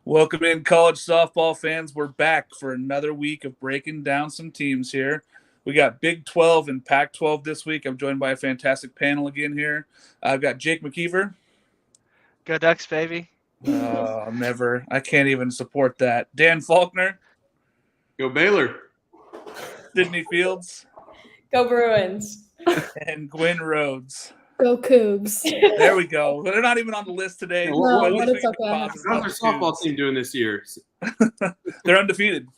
Welcome in, college softball fans. We're back for another week of breaking down some teams here. We got Big 12 and Pac-12 this week. I'm joined by a fantastic panel again here. I've got Jake McKeever. Go Ducks, baby. Never. I can't even support that. Dan Faulkner. Go Baylor. Sydney Fields. Go Bruins. And Gwen Rhodes. Go Cougs. There we go. They're not even on the list today. No, but but it's okay. How's our softball team doing this year? They're undefeated.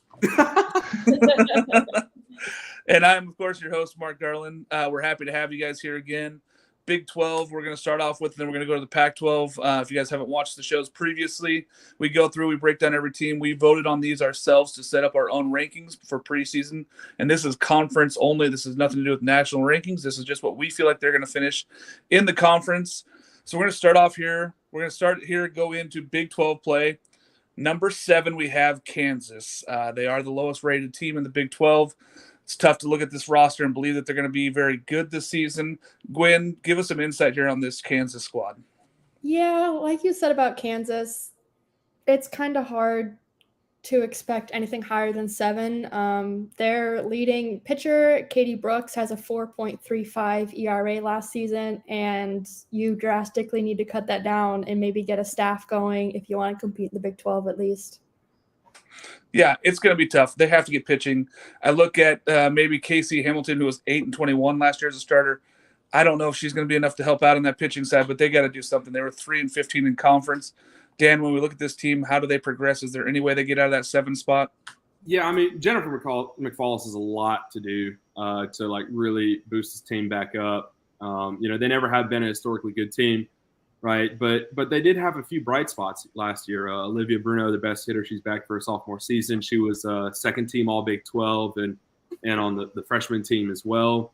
And I'm, of course, your host, Mark Garland. We're happy to have you guys here again. Big 12, we're going to start off with, and then we're going to go to the Pac-12. If you guys haven't watched the shows previously, we go through, we break down every team. We voted on these ourselves to set up our own rankings for preseason, and this is conference only. This has nothing to do with national rankings. This is just what we feel like they're going to finish in the conference. So we're going to start off here. We're going to start here, go into Big 12 play. Number 7, we have Kansas. They are the lowest rated team in the Big 12. It's tough to look at this roster and believe that they're going to be very good this season. Gwen, give us some insight here on this Kansas squad. Yeah, like you said about Kansas, it's kind of hard to expect anything higher than 7. Their leading pitcher, Katie Brooks, has a 4.35 ERA last season, and you drastically need to cut that down and maybe get a staff going if you want to compete in the Big 12 at least. Yeah, it's going to be tough. They have to get pitching. I look at maybe Casey Hamilton, who was 8-21 last year as a starter. I don't know if she's going to be enough to help out on that pitching side, but they got to do something. They were 3-15 in conference. Dan, when we look at this team, how do they progress? Is there any way they get out of that 7 spot? Yeah, I mean, Jennifer McFallis has a lot to do to like really boost this team back up. They never have been a historically good team. Right, but they did have a few bright spots last year. Olivia Bruno, the best hitter, she's back for her sophomore season. She was second team All Big 12 and on the freshman team as well.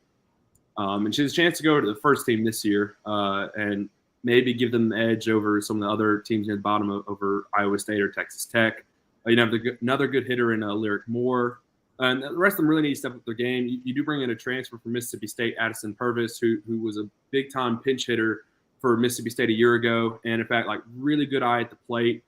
And she has a chance to go to the first team this year and maybe give them the edge over some of the other teams near the bottom over Iowa State or Texas Tech. You have another good hitter in Lyric Moore. And the rest of them really need to step up their game. You do bring in a transfer from Mississippi State, Addison Purvis, who was a big-time pinch hitter for Mississippi State a year ago, and in fact, like really good eye at the plate.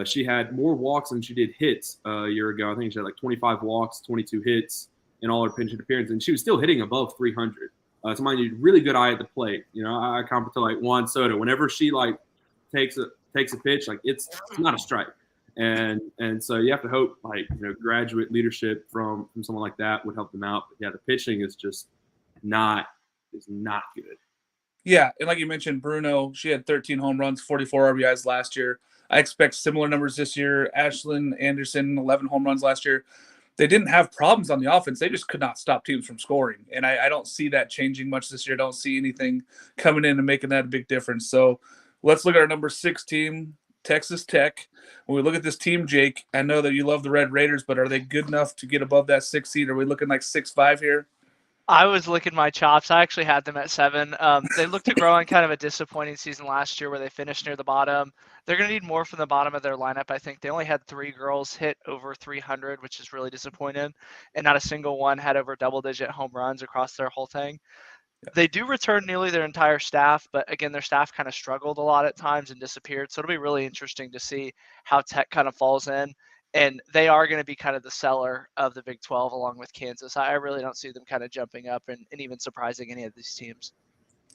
She had more walks than she did hits a year ago. I think she had like 25 walks, 22 hits in all her pinch hit appearances, and she was still hitting above 300. So mind you, really good eye at the plate. I compare to like Juan Soto. Whenever she like takes a pitch, like it's not a strike, and so you have to hope like graduate leadership from someone like that would help them out. But yeah, the pitching is just not good. Yeah, and like you mentioned, Bruno, she had 13 home runs, 44 RBIs last year. I expect similar numbers this year. Ashlyn Anderson, 11 home runs last year. They didn't have problems on the offense. They just could not stop teams from scoring. And I don't see that changing much this year. I don't see anything coming in and making that a big difference. So let's look at our number 6 team, Texas Tech. When we look at this team, Jake, I know that you love the Red Raiders, but are they good enough to get above that 6 seed? Are we looking like 6-5 here? I was licking my chops. I actually had them at 7. They looked to grow on kind of a disappointing season last year where they finished near the bottom. They're going to need more from the bottom of their lineup. I think they only had 3 girls hit over 300, which is really disappointing. And not a single one had over double-digit home runs across their whole thing. Yeah. They do return nearly their entire staff, but again, their staff kind of struggled a lot at times and disappeared. So it'll be really interesting to see how Tech kind of falls in. And they are going to be kind of the seller of the Big 12 along with Kansas. I really don't see them kind of jumping up and even surprising any of these teams.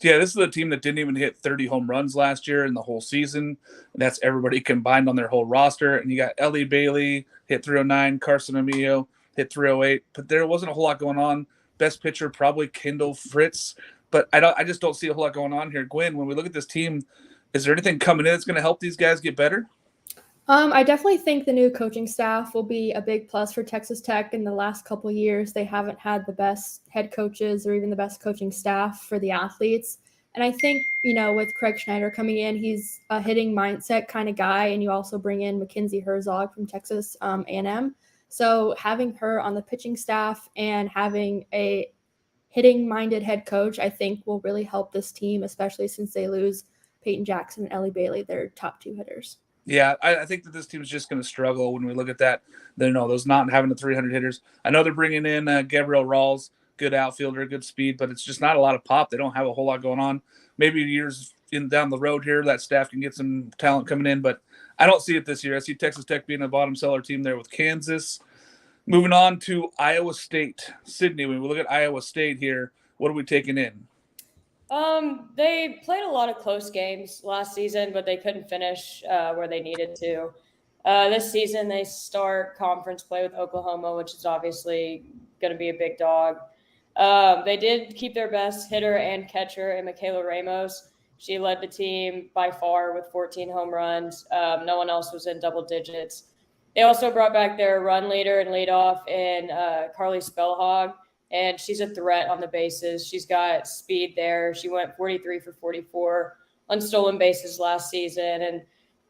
Yeah, this is a team that didn't even hit 30 home runs last year in the whole season. That's everybody combined on their whole roster. And you got Ellie Bailey, hit 309, Carson Amio, hit 308. But there wasn't a whole lot going on. Best pitcher, probably Kendall Fritz. But I just don't see a whole lot going on here. Gwen, when we look at this team, is there anything coming in that's going to help these guys get better? I definitely think the new coaching staff will be a big plus for Texas Tech. In the last couple of years, they haven't had the best head coaches or even the best coaching staff for the athletes. And I think, with Craig Schneider coming in, he's a hitting mindset kind of guy. And you also bring in Mackenzie Herzog from Texas A&M. So having her on the pitching staff and having a hitting-minded head coach, I think will really help this team, especially since they lose Peyton Jackson and Ellie Bailey, their top 2 hitters. Yeah, I think that this team is just going to struggle when we look at that. Those not having the 300 hitters. I know they're bringing in Gabrielle Rawls, good outfielder, good speed, but it's just not a lot of pop. They don't have a whole lot going on. Maybe years down the road here, that staff can get some talent coming in, but I don't see it this year. I see Texas Tech being a bottom seller team there with Kansas. Moving on to Iowa State. Sydney, when we look at Iowa State here, what are we taking in? They played a lot of close games last season, but they couldn't finish where they needed to. This season, they start conference play with Oklahoma, which is obviously going to be a big dog. They did keep their best hitter and catcher in Michaela Ramos. She led the team by far with 14 home runs. No one else was in double digits. They also brought back their run leader and leadoff in Carly Spellhog, and she's a threat on the bases. She's got speed there. She went 43 for 44 on stolen bases last season. And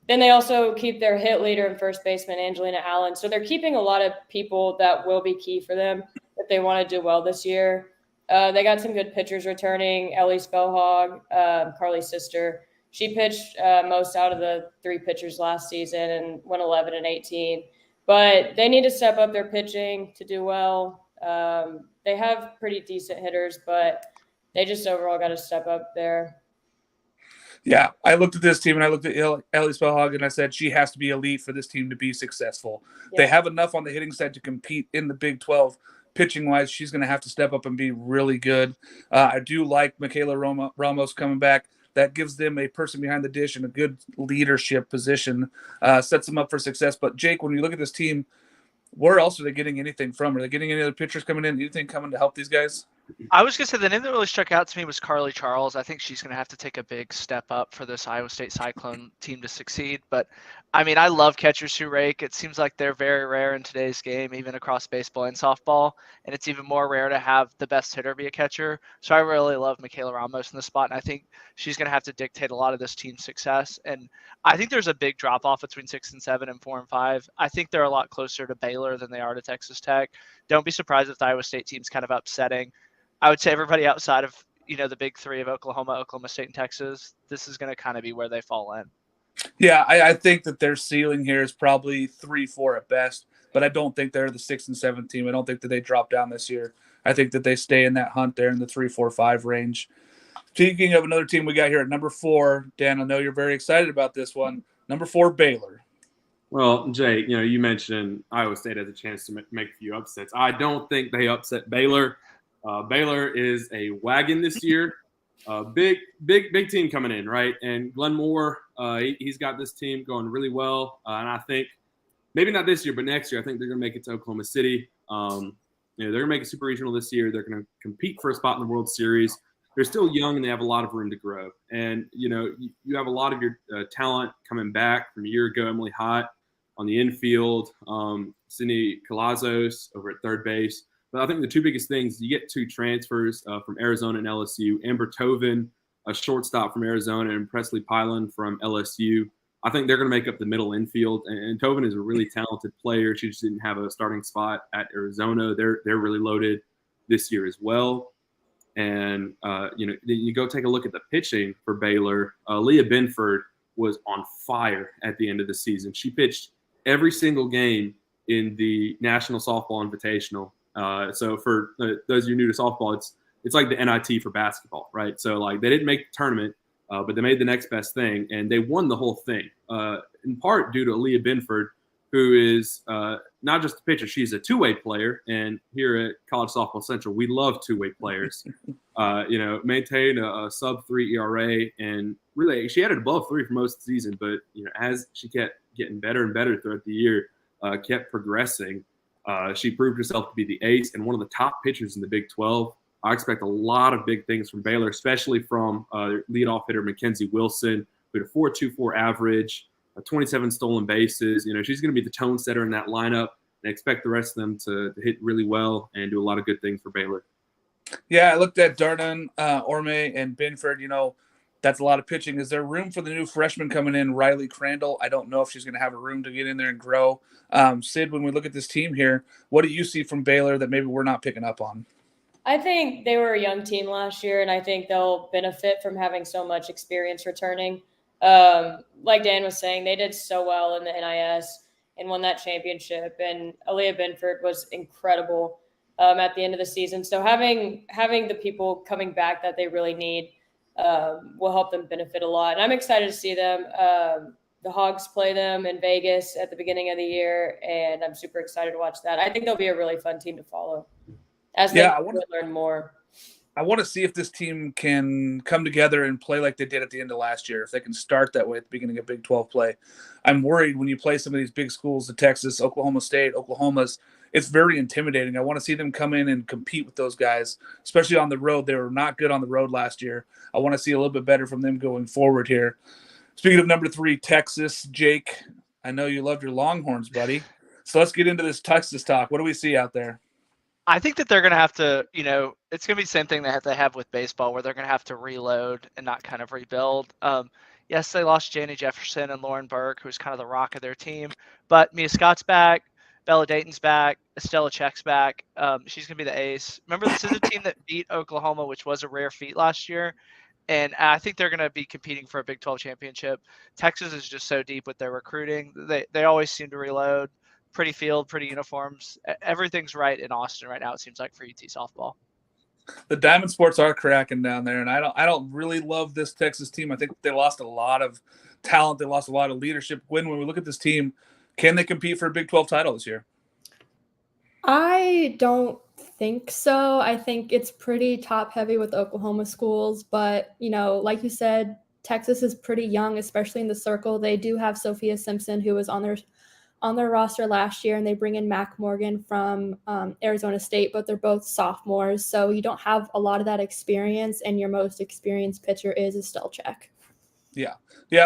then they also keep their hit leader and first baseman, Angelina Allen. So they're keeping a lot of people that will be key for them if they want to do well this year. They got some good pitchers returning. Ellie Spellhog, Carly's sister. She pitched most out of the 3 pitchers last season and went 11 and 18. But they need to step up their pitching to do well. They have pretty decent hitters, but they just overall got to step up there. Yeah, I looked at this team and I looked at Ellie Spellhog and I said she has to be elite for this team to be successful. Yeah. They have enough on the hitting side to compete in the Big 12. Pitching-wise, she's going to have to step up and be really good. I do like Michaela Ramos coming back. That gives them a person behind the dish and a good leadership position, sets them up for success. But, Jake, when you look at this team, where else are they getting anything from? Are they getting any other pitchers coming in? Anything coming to help these guys? I was going to say the name that really struck out to me was Carly Charles. I think she's going to have to take a big step up for this Iowa State Cyclone team to succeed. But, I mean, I love catchers who rake. It seems like they're very rare in today's game, even across baseball and softball. And it's even more rare to have the best hitter be a catcher. So I really love Michaela Ramos in the spot. And I think she's going to have to dictate a lot of this team's success. And I think there's a big drop-off between 6 and 7 and 4 and 5. I think they're a lot closer to Baylor than they are to Texas Tech. Don't be surprised if the Iowa State team's kind of upsetting. I would say everybody outside of, the big 3 of Oklahoma State, and Texas, this is going to kind of be where they fall in. Yeah, I think that their ceiling here is probably 3-4 at best, but I don't think they're the 6 and 7 team. I don't think that they drop down this year. I think that they stay in that hunt there in the 3-4-5 range. Speaking of another team we got here at number 4, Dan, I know you're very excited about this one. Number 4, Baylor. Well, Jay, you mentioned Iowa State has a chance to make a few upsets. I don't think they upset Baylor. Baylor is a wagon this year. Big team coming in, right? And Glenn Moore, he's got this team going really well. And I think maybe not this year, but next year, I think they're going to make it to Oklahoma City. They're going to make a super regional this year. They're going to compete for a spot in the World Series. They're still young and they have a lot of room to grow. And, you have a lot of your talent coming back from a year ago. Emily Hott on the infield, Sydney Calazos over at third base. But I think the 2 biggest things, you get 2 transfers from Arizona and LSU. Amber Tovin, a shortstop from Arizona, and Presley Pylan from LSU. I think they're going to make up the middle infield. And Tovin is a really talented player. She just didn't have a starting spot at Arizona. They're really loaded this year as well. And, you go take a look at the pitching for Baylor. Leah Binford was on fire at the end of the season. She pitched every single game in the National Softball Invitational. So for those of you new to softball, it's like the NIT for basketball, right? So like they didn't make the tournament, but they made the next best thing, and they won the whole thing. In part due to Aaliyah Binford, who is not just a pitcher; she's a 2-way player. And here at College Softball Central, we love 2-way players. Maintain a sub-3 ERA, and really she had it above 3 for most of the season. But as she kept getting better and better throughout the year, kept progressing. She proved herself to be the ace and one of the top pitchers in the Big 12. I expect a lot of big things from Baylor, especially from leadoff hitter Mackenzie Wilson, who had a 4.24 average, 27 stolen bases. She's going to be the tone setter in that lineup, and I expect the rest of them to hit really well and do a lot of good things for Baylor. Yeah, I looked at Darnan, Orme, and Binford. That's a lot of pitching. Is there room for the new freshman coming in, Riley Crandall? I don't know if she's going to have a room to get in there and grow. Sid, when we look at this team here, what do you see from Baylor that maybe we're not picking up on? I think they were a young team last year, and I think they'll benefit from having so much experience returning. Like Dan was saying, they did so well in the NIS and won that championship, and Aaliyah Binford was incredible at the end of the season. So having the people coming back that they really need will help them benefit a lot. And I'm excited to see them. the Hogs play them in Vegas at the beginning of the year, and I'm super excited to watch that. I think they'll be a really fun team to follow as they learn more. I want to see if this team can come together and play like they did at the end of last year. If they can start that way at the beginning of Big 12 play. I'm worried when you play some of these big schools, the Texas, Oklahoma State, Oklahoma's, it's very intimidating. I want to see them come in and compete with those guys, especially on the road. They were not good on the road last year. I want to see a little bit better from them going forward here. Speaking of number 3, Texas, Jake, I know you loved your Longhorns, buddy. So let's get into this Texas talk. What do we see out there? I think that they're going to have to, it's going to be the same thing that they have with baseball, where they're going to have to reload and not kind of rebuild. Yes, they lost Janie Jefferson and Lauren Burke, who's kind of the rock of their team, but Mia Scott's back, Bella Dayton's back, Estella Check's back. She's going to be the ace. Remember, this is a team that beat Oklahoma, which was a rare feat last year, and I think they're going to be competing for a Big 12 championship. Texas is just so deep with their recruiting. They always seem to reload. Pretty field, pretty uniforms. Everything's right in Austin right now, it seems like, for UT softball. The Diamond Sports are cracking down there, and I don't really love this Texas team. I think they lost a lot of talent. They lost a lot of leadership. When we look at this team, can they compete for a Big 12 title this year? I don't think so. I think it's pretty top heavy with Oklahoma schools, but like you said, Texas is pretty young, especially in the circle. They do have Sophia Simpson, who was on their roster last year, and they bring in Mac Morgan from Arizona State, but they're both sophomores. So you don't have a lot of that experience, and your most experienced pitcher is Estelle Check. Yeah.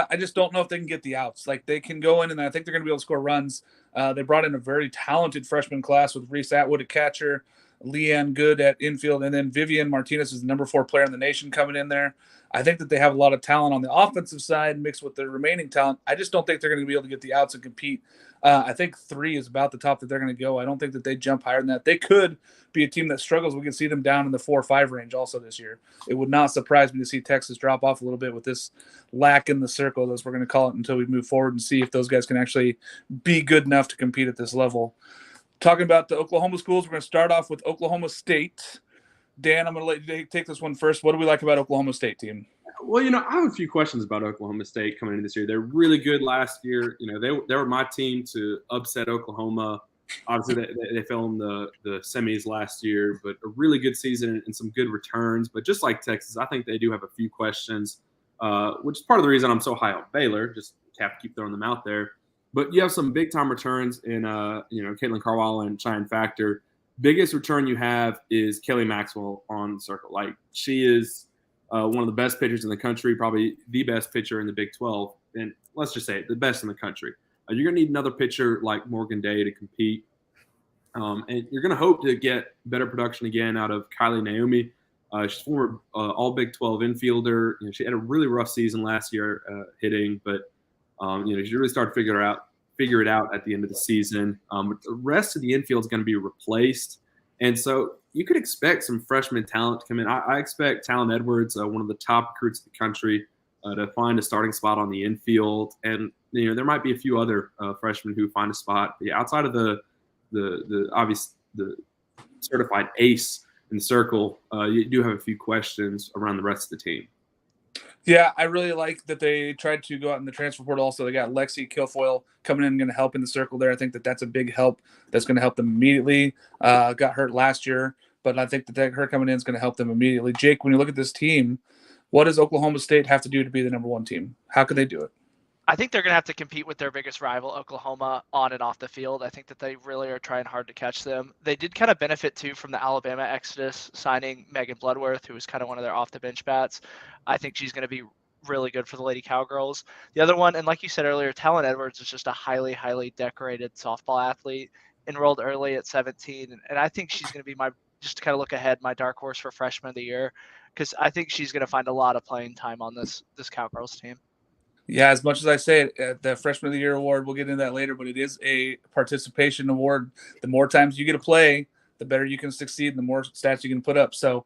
I just don't know if they can get the outs. Like, they can go in, and I think they're going to be able to score runs. They brought in a very talented freshman class with Reese Atwood at catcher, Leanne Good at infield, and then Vivian Martinez is the number 4 player in the nation coming in there. I think that they have a lot of talent on the offensive side mixed with the remaining talent. I just don't think they're going to be able to get the outs and compete. I think 3 is about the top that they're going to go. I don't think that they jump higher than that. They could be a team that struggles. We can see them down in the 4 or 5 range also this year. It would not surprise me to see Texas drop off a little bit with this lack in the circle, as we're going to call it, until we move forward and see if those guys can actually be good enough to compete at this level. Talking about the Oklahoma schools, we're going to start off with Oklahoma State. Dan, I'm going to let you take this one first. What do we like about Oklahoma State team? Well, I have a few questions about Oklahoma State coming into this year. They're really good last year. They were my team to upset Oklahoma. Obviously, they fell in the semis last year, but a really good season and some good returns. But just like Texas, I think they do have a few questions, which is part of the reason I'm so high on Baylor. Just have to keep throwing them out there. But you have some big-time returns in, Caitlin Carwile and Cheyenne Factor. Biggest return you have is Kelly Maxwell on the circle. Like, she is one of the best pitchers in the country, probably the best pitcher in the Big 12, and let's just say it, the best in the country. You're going to need another pitcher like Morgan Day to compete, and you're going to hope to get better production again out of Kylie Naomi. She's former all Big 12 infielder. She had a really rough season last year hitting, but she really started to figure it out at the end of the season. But the rest of the infield is going to be replaced. And so you could expect some freshman talent to come in. I expect Talon Edwards, one of the top recruits in the country, to find a starting spot on the infield. And, there might be a few other freshmen who find a spot. But yeah, outside of the certified ace in the circle, you do have a few questions around the rest of the team. Yeah, I really like that they tried to go out in the transfer portal. Also, they got Lexi Kilfoyle coming in and going to help in the circle there. I think that that's a big help. That's going to help them immediately. Got hurt last year, but I think that her coming in is going to help them immediately. Jake, when you look at this team, what does Oklahoma State have to do to be the number 1 team? How could they do it? I think they're going to have to compete with their biggest rival, Oklahoma, on and off the field. I think that they really are trying hard to catch them. They did kind of benefit, too, from the Alabama exodus, signing Megan Bloodworth, who was kind of one of their off-the-bench bats. I think she's going to be really good for the Lady Cowgirls. The other one, and like you said earlier, Talon Edwards is just a highly, highly decorated softball athlete, enrolled early at 17. And I think she's going to be just to kind of look ahead, my dark horse for freshman of the year, because I think she's going to find a lot of playing time on this Cowgirls team. Yeah, as much as I say it, the Freshman of the Year award, we'll get into that later, but it is a participation award. The more times you get to play, the better you can succeed and the more stats you can put up. So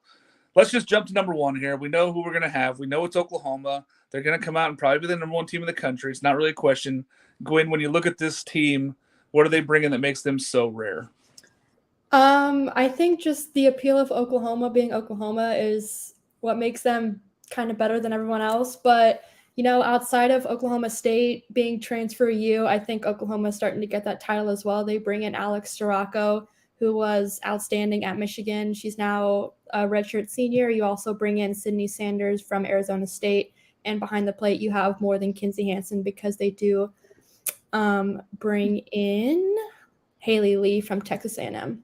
let's just jump to number 1 here. We know who we're going to have. We know it's Oklahoma. They're going to come out and probably be the number 1 team in the country. It's not really a question. Gwen, when you look at this team, what are they bringing that makes them so rare? I think just the appeal of Oklahoma being Oklahoma is what makes them kind of better than everyone else. But outside of Oklahoma State being transfer U, I think Oklahoma's starting to get that title as well. They bring in Alex Storako, who was outstanding at Michigan. She's now a redshirt senior. You also bring in Sydney Sanders from Arizona State. And behind the plate, you have more than Kinsey Hansen because they do bring in Haley Lee from Texas A&M.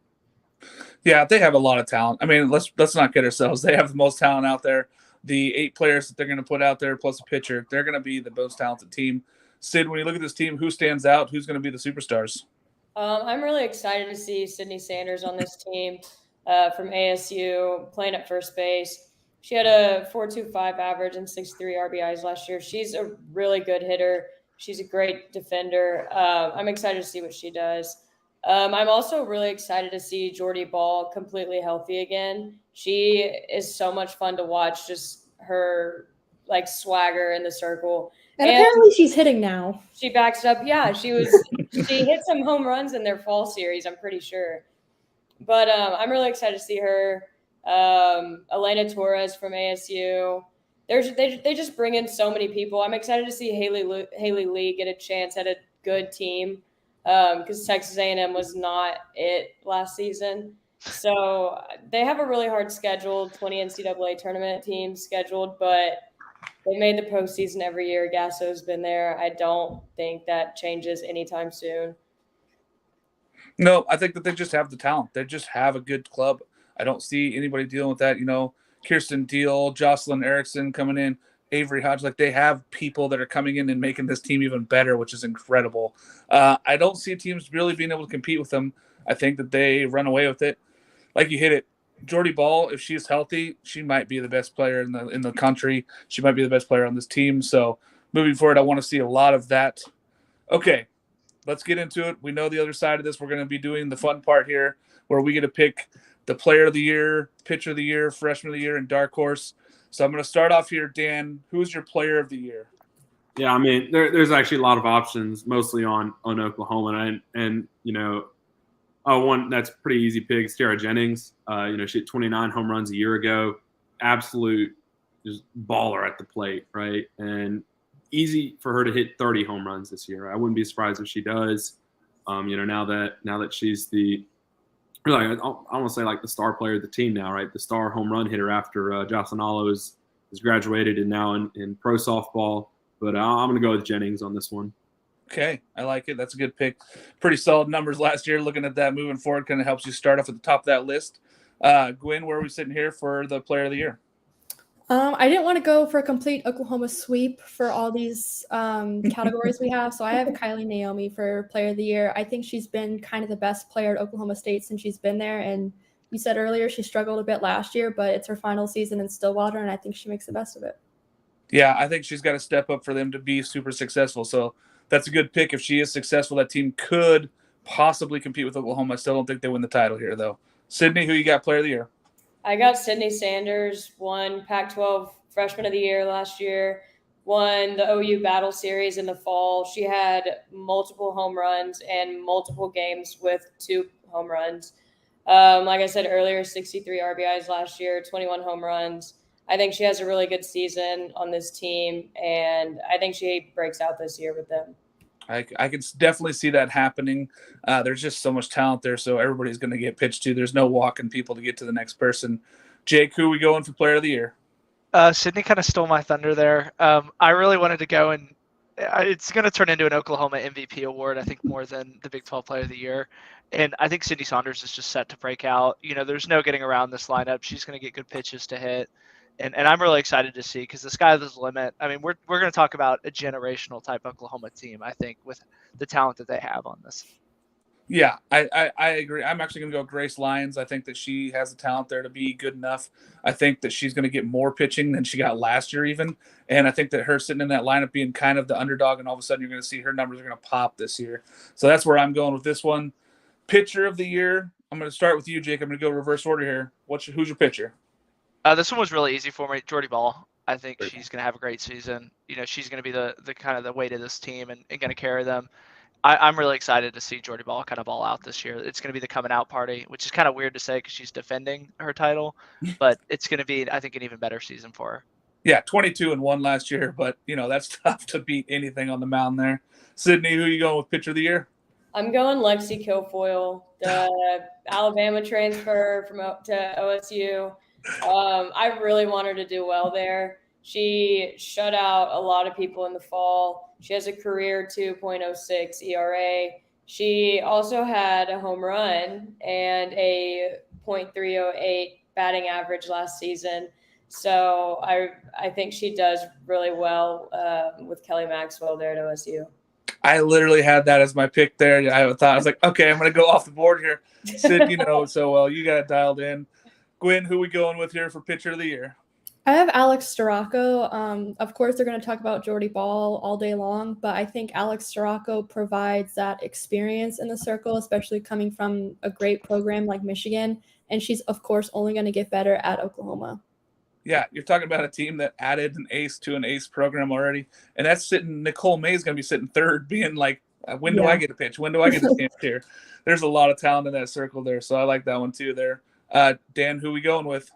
Yeah, they have a lot of talent. I mean, let's not kid ourselves. They have the most talent out there. The 8 players that they're going to put out there plus a pitcher, they're going to be the most talented team. Sid, when you look at this team, who stands out? Who's going to be the superstars? I'm really excited to see Sydney Sanders on this team from ASU playing at first base. She had a 4.25 average and 63 RBIs last year. She's a really good hitter. She's a great defender. I'm excited to see what she does. I'm also really excited to see Jordy Ball completely healthy again. She is so much fun to watch, just her like swagger in the circle. And apparently she's hitting now. She backs it up. Yeah, she hit some home runs in their fall series, I'm pretty sure. But I'm really excited to see her. Elena Torres from ASU. They just bring in so many people. I'm excited to see Haley Lee get a chance at a good team because Texas A&M was not it last season. So they have a really hard schedule, 20 NCAA tournament teams scheduled, but they made the postseason every year. Gasso's been there. I don't think that changes anytime soon. No, I think that they just have the talent. They just have a good club. I don't see anybody dealing with that. Kirsten Deal, Jocelyn Erickson coming in, Avery Hodge. Like, they have people that are coming in and making this team even better, which is incredible. I don't see teams really being able to compete with them. I think that they run away with it. Like you hit it. Jordy Ball, if she's healthy, she might be the best player in the country. She might be the best player on this team. So moving forward, I want to see a lot of that. Okay, let's get into it. We know the other side of this. We're going to be doing the fun part here where we get to pick the player of the year, pitcher of the year, freshman of the year, and dark horse. So I'm going to start off here. Dan, who's your player of the year? Yeah, I mean, there's actually a lot of options, mostly on Oklahoma. And one that's pretty easy pick is Tara Jennings. She hit 29 home runs a year ago. Absolute just baller at the plate, right? And easy for her to hit 30 home runs this year. I wouldn't be surprised if she does. Now that she's I want to say like the star player of the team now, right? The star home run hitter after Jocelyn Allo is graduated and now in pro softball. But I'm going to go with Jennings on this one. Okay, I like it. That's a good pick. Pretty solid numbers last year. Looking at that moving forward kind of helps you start off at the top of that list. Gwen, where are we sitting here for the player of the year? I didn't want to go for a complete Oklahoma sweep for all these categories we have, so I have Kylie Naomi for player of the year. I think she's been kind of the best player at Oklahoma State since she's been there, and you said earlier she struggled a bit last year, but it's her final season in Stillwater, and I think she makes the best of it. Yeah, I think she's got to step up for them to be super successful, so that's a good pick. If she is successful, that team could possibly compete with Oklahoma. I still don't think they win the title here, though. Sydney, who you got player of the year? I got Sydney Sanders, won Pac-12 Freshman of the Year last year, won the OU Battle Series in the fall. She had multiple home runs and multiple games with 2 home runs. Like I said earlier, 63 RBIs last year, 21 home runs. I think she has a really good season on this team, and I think she breaks out this year with them. I can definitely see that happening. There's just so much talent there, so everybody's going to get pitched to. There's no walking people to get to the next person. Jake, who are we going for player of the year? Sydney kind of stole my thunder there. I really wanted to go, and it's going to turn into an Oklahoma MVP award, I think, more than the Big 12 player of the year. And I think Sydney Saunders is just set to break out. There's no getting around this lineup. She's going to get good pitches to hit. And I'm really excited to see because the sky's the limit. I mean, we're going to talk about a generational type Oklahoma team, I think, with the talent that they have on this. Yeah, I agree. I'm actually going to go Grace Lyons. I think that she has the talent there to be good enough. I think that she's going to get more pitching than she got last year even. And I think that her sitting in that lineup being kind of the underdog, and all of a sudden you're going to see her numbers are going to pop this year. So that's where I'm going with this one. Pitcher of the year, I'm going to start with you, Jake. I'm going to go reverse order here. Who's your pitcher? This one was really easy for me. Jordy Ball. I think she's going to have a great season. She's going to be the kind of the weight of this team and going to carry them. I'm really excited to see Jordy Ball kind of ball out this year. It's going to be the coming out party, which is kind of weird to say because she's defending her title, but it's going to be, I think, an even better season for her. Yeah, 22-1 last year, but that's tough to beat anything on the mound there. Sydney, who are you going with pitcher of the year? I'm going Lexi Kilfoyle, the Alabama transfer to OSU. I really want her to do well there. She shut out a lot of people in the fall. She has a career 2.06 ERA. She also had a home run and a .308 batting average last season. So I think she does really well with Kelly Maxwell there at OSU. I literally had that as my pick there. I was like, okay, I'm going to go off the board here. Sid, so well. You got it dialed in. Gwen, who we going with here for pitcher of the year? I have Alex Storako. Of course, they're going to talk about Jordy Ball all day long, but I think Alex Storako provides that experience in the circle, especially coming from a great program like Michigan. And she's, of course, only going to get better at Oklahoma. Yeah, you're talking about a team that added an ace to an ace program already. And that's Nicole May's going to be sitting third, being like, when do I get a pitch? When do I get a chance here? There's a lot of talent in that circle there. So I like that one too there. Dan, who we going with?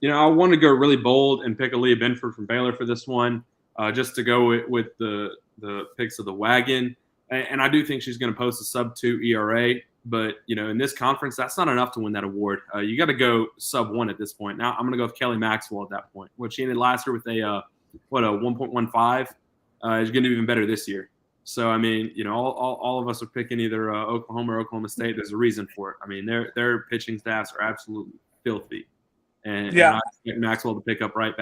I want to go really bold and pick Aaliyah Benford from Baylor for this one, just to go with the picks of the wagon. And I do think she's going to post a sub-2 ERA. But, in this conference, that's not enough to win that award. You got to go sub-1 at this point. Now I'm going to go with Kelly Maxwell at that point. What she ended last year with a 1.15 is going to be even better this year. So, I mean, all of us are picking either Oklahoma or Oklahoma State. There's a reason for it. I mean, their pitching staffs are absolutely filthy. And I expect Maxwell to pick up right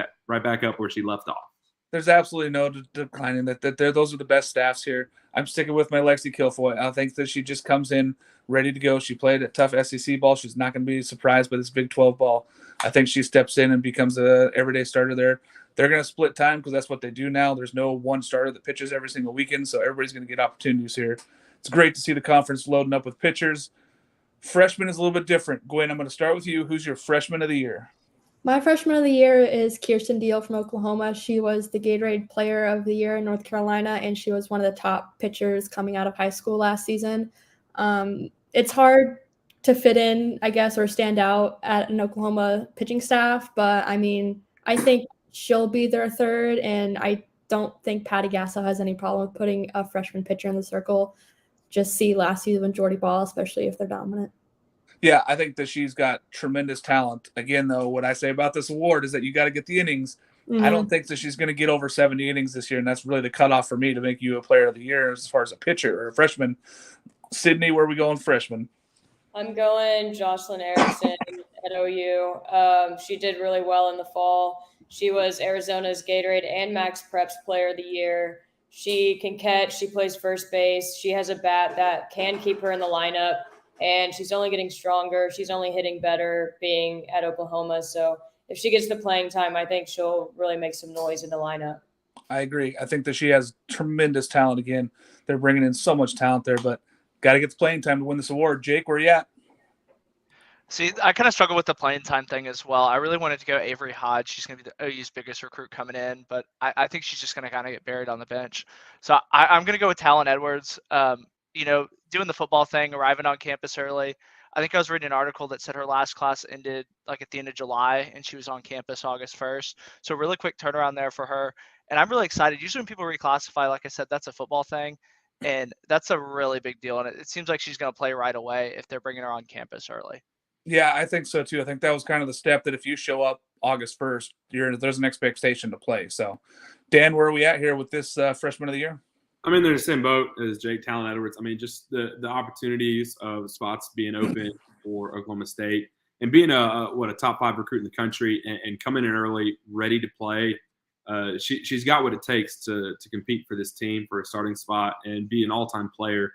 back up where she left off. There's absolutely no declining that. Those are the best staffs here. I'm sticking with my Lexi Kilfoyle. I think that she just comes in ready to go. She played a tough SEC ball. She's not going to be surprised by this Big 12 ball. I think she steps in and becomes a everyday starter there. They're going to split time because that's what they do now. There's no one starter that pitches every single weekend, so everybody's going to get opportunities here. It's great to see the conference loading up with pitchers. Freshman is a little bit different. Gwen, I'm going to start with you. Who's your freshman of the year? My freshman of the year is Kirsten Deal from Oklahoma. She was the Gatorade Player of the Year in North Carolina, and she was one of the top pitchers coming out of high school last season. It's hard to fit in, I guess, or stand out at an Oklahoma pitching staff, but, I mean, I think she'll be their third, and I don't think Patty Gasso has any problem with putting a freshman pitcher in the circle. Just see last season with Jordy Ball, especially if they're dominant. Yeah, I think that she's got tremendous talent. Again, though, what I say about this award is that you got to get the innings. Mm-hmm. I don't think that she's going to get over 70 innings this year, and that's really the cutoff for me to make you a player of the year as far as a pitcher or a freshman. Sydney, where are we going freshman? I'm going Jocelyn Erickson at OU. She did really well in the fall. She was Arizona's Gatorade and Max Preps Player of the Year. She can catch. She plays first base. She has a bat that can keep her in the lineup. And she's only getting stronger. She's only hitting better being at Oklahoma. So if she gets the playing time, I think she'll really make some noise in the lineup. I agree. I think that she has tremendous talent. Again, they're bringing in so much talent there, but got to get the playing time to win this award. Jake, where are you at? See, I kind of struggle with the playing time thing as well. I really wanted to go Avery Hodge. She's going to be the OU's biggest recruit coming in, but I think she's just going to kind of get buried on the bench. So I'm going to go with Talon Edwards. Doing the football thing, arriving on campus early. I think I was reading an article that said her last class ended like at the end of July and she was on campus August 1st. So really quick turnaround there for her. And I'm really excited. Usually when people reclassify, like I said, that's a football thing. And that's a really big deal. And it seems like she's going to play right away if they're bringing her on campus early. Yeah, I think so too. I think that was kind of the step that if you show up August 1st, there's an expectation to play. So Dan, where are we at here with this freshman of the year? I'm in the same boat as Jake, Talon Edwards. I mean, just the opportunities of spots being open for Oklahoma State and being a top 5 recruit in the country and coming in early, ready to play. She's got what it takes to compete for this team for a starting spot and be an all-time player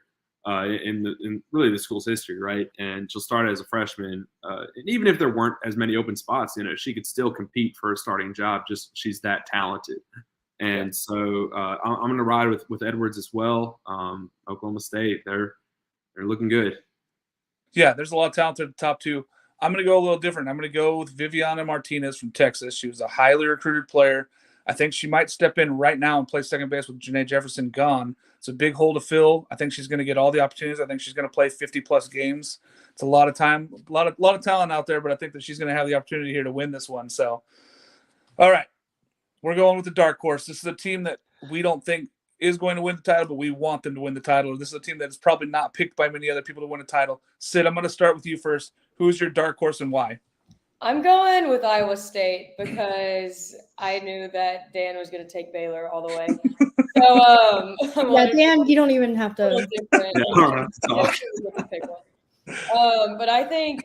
in really the school's history, right? And she'll start as a freshman. And even if there weren't as many open spots, she could still compete for a starting job. Just she's that talented. And so I'm going to ride with Edwards as well. Oklahoma State, they're looking good. Yeah, there's a lot of talent at the top 2. I'm going to go a little different. I'm going to go with Viviana Martinez from Texas. She was a highly recruited player. I think she might step in right now and play second base with Janae Jefferson gone. It's a big hole to fill. I think she's going to get all the opportunities. I think she's going to play 50-plus games. It's a lot of time, a lot of talent out there, but I think that she's going to have the opportunity here to win this one. So, all right. We're going with the dark horse. This is a team that we don't think is going to win the title, but we want them to win the title. This is a team that is probably not picked by many other people to win a title. Sid, I'm going to start with you first. Who's your dark horse and why? I'm going with Iowa State because I knew that Dan was going to take Baylor all the way. So, yeah, Dan, you don't even have to. But I think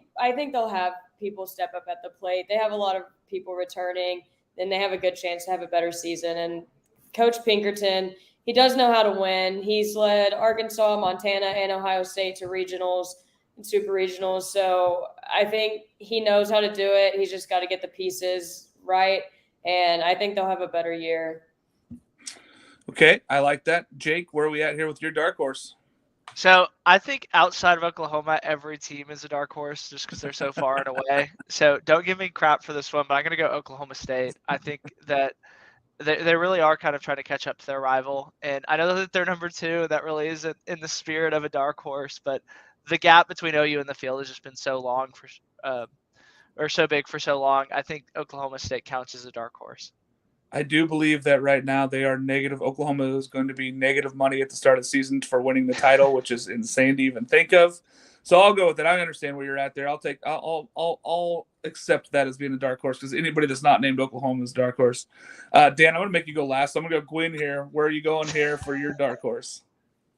they'll have people step up at the plate. They have a lot of people returning, and they have a good chance to have a better season. And Coach Pinkerton, he does know how to win. He's led Arkansas, Montana, and Ohio State to regionals and super regionals. So I think he knows how to do it. He's just got to get the pieces right. And I think they'll have a better year. Okay, I like that. Jake, where are we at here with your dark horse? So I think outside of Oklahoma, every team is a dark horse just because they're so far and away. So don't give me crap for this one, but I'm going to go Oklahoma State. I think that they really are kind of trying to catch up to their rival. And I know that they're number 2. That really isn't in the spirit of a dark horse, but the gap between OU and the field has just been so long or so big for so long. I think Oklahoma State counts as a dark horse. I do believe that right now they are negative. Oklahoma is going to be negative money at the start of the season for winning the title, which is insane to even think of. So I'll go with it. I understand where you're at there. I'll accept that as being a dark horse because anybody that's not named Oklahoma is a dark horse. Dan, I'm going to make you go last. So I'm going to go Gwyn here. Where are you going here for your dark horse?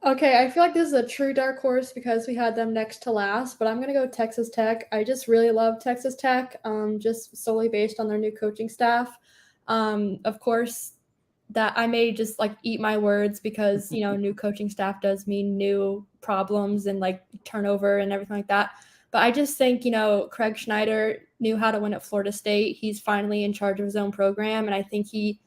Okay, I feel like this is a true dark horse because we had them next to last, but I'm going to go Texas Tech. I just really love Texas Tech, just solely based on their new coaching staff. Of course, that I may just like eat my words because, new coaching staff does mean new problems and like turnover and everything like that. But I just think, Craig Schneider knew how to win at Florida State. He's finally in charge of his own program. And I think he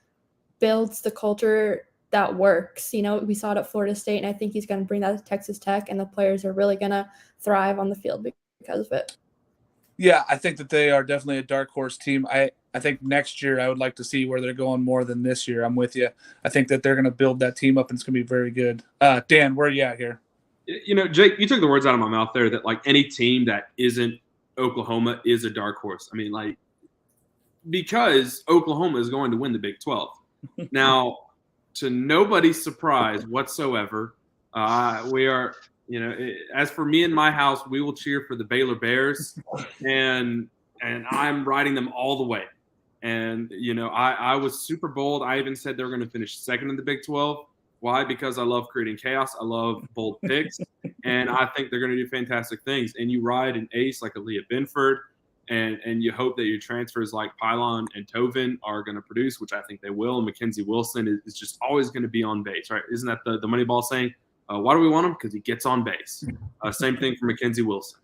builds the culture that works. We saw it at Florida State, and I think he's going to bring that to Texas Tech, and the players are really going to thrive on the field because of it. Yeah, I think that they are definitely a dark horse team. I think next year I would like to see where they're going more than this year. I'm with you. I think that they're going to build that team up, and it's going to be very good. Dan, where are you at here? Jake, you took the words out of my mouth there that, like, any team that isn't Oklahoma is a dark horse. I mean, like, because Oklahoma is going to win the Big 12. Now, to nobody's surprise whatsoever, we are – as for me and my house, we will cheer for the Baylor Bears, and I'm riding them all the way. And, I was super bold. I even said they were going to finish second in the Big 12. Why? Because I love creating chaos. I love bold picks, and I think they're going to do fantastic things. And you ride an ace like Aaliyah Benford, and you hope that your transfers like Pylon and Tovin are going to produce, which I think they will. And Mackenzie Wilson is just always going to be on base, right? Isn't that the Moneyball saying? Why do we want him? Because he gets on base. Same thing for Mackenzie Wilson.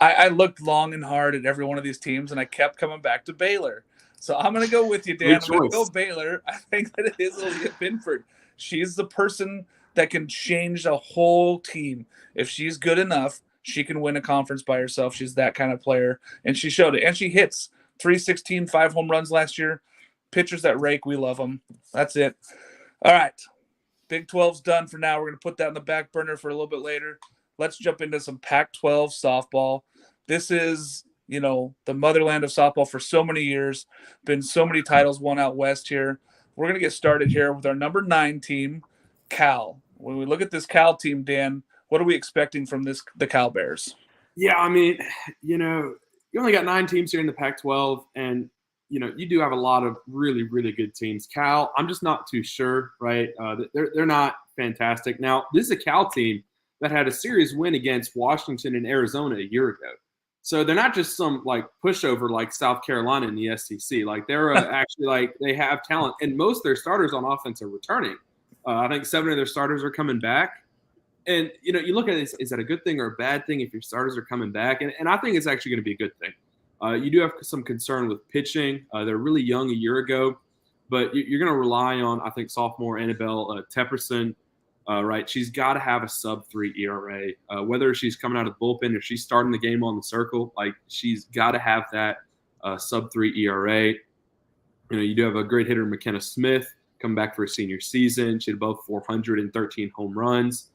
I looked long and hard at every one of these teams, and I kept coming back to Baylor. So I'm going to go with you, Dan. I'm going to go Baylor. I think that it is Aaliyah Benford. She's the person that can change a whole team. If she's good enough, she can win a conference by herself. She's that kind of player, and she showed it. And she hits 316, 5 home runs last year. Pitchers that rake, we love them. That's it. All right. Big 12's done for now. We're going to put that in the back burner for a little bit later. Let's jump into some Pac-12 softball. This is, the motherland of softball for so many years. Been so many titles won out west here. We're going to get started here with our number 9 team, Cal. When we look at this Cal team, Dan, what are we expecting from the Cal Bears? Yeah, I mean, you only got 9 teams here in the Pac-12, and you do have a lot of really, really good teams. Cal, I'm just not too sure, right? They're not fantastic. Now, this is a Cal team that had a series win against Washington and Arizona a year ago. So they're not just some like pushover like South Carolina in the SEC. Like they're actually like they have talent, and most of their starters on offense are returning. I think 7 of their starters are coming back. And, you look at it, is that a good thing or a bad thing if your starters are coming back? And I think it's actually going to be a good thing. You do have some concern with pitching. They're really young a year ago, but you're going to rely on, I think, sophomore Annabelle Tepperson, right? She's got to have a sub-3 ERA. Whether she's coming out of the bullpen or she's starting the game on the circle, like she's got to have that sub-3 ERA. You do have a great hitter, McKenna Smith, coming back for a senior season. She had above 413 home runs.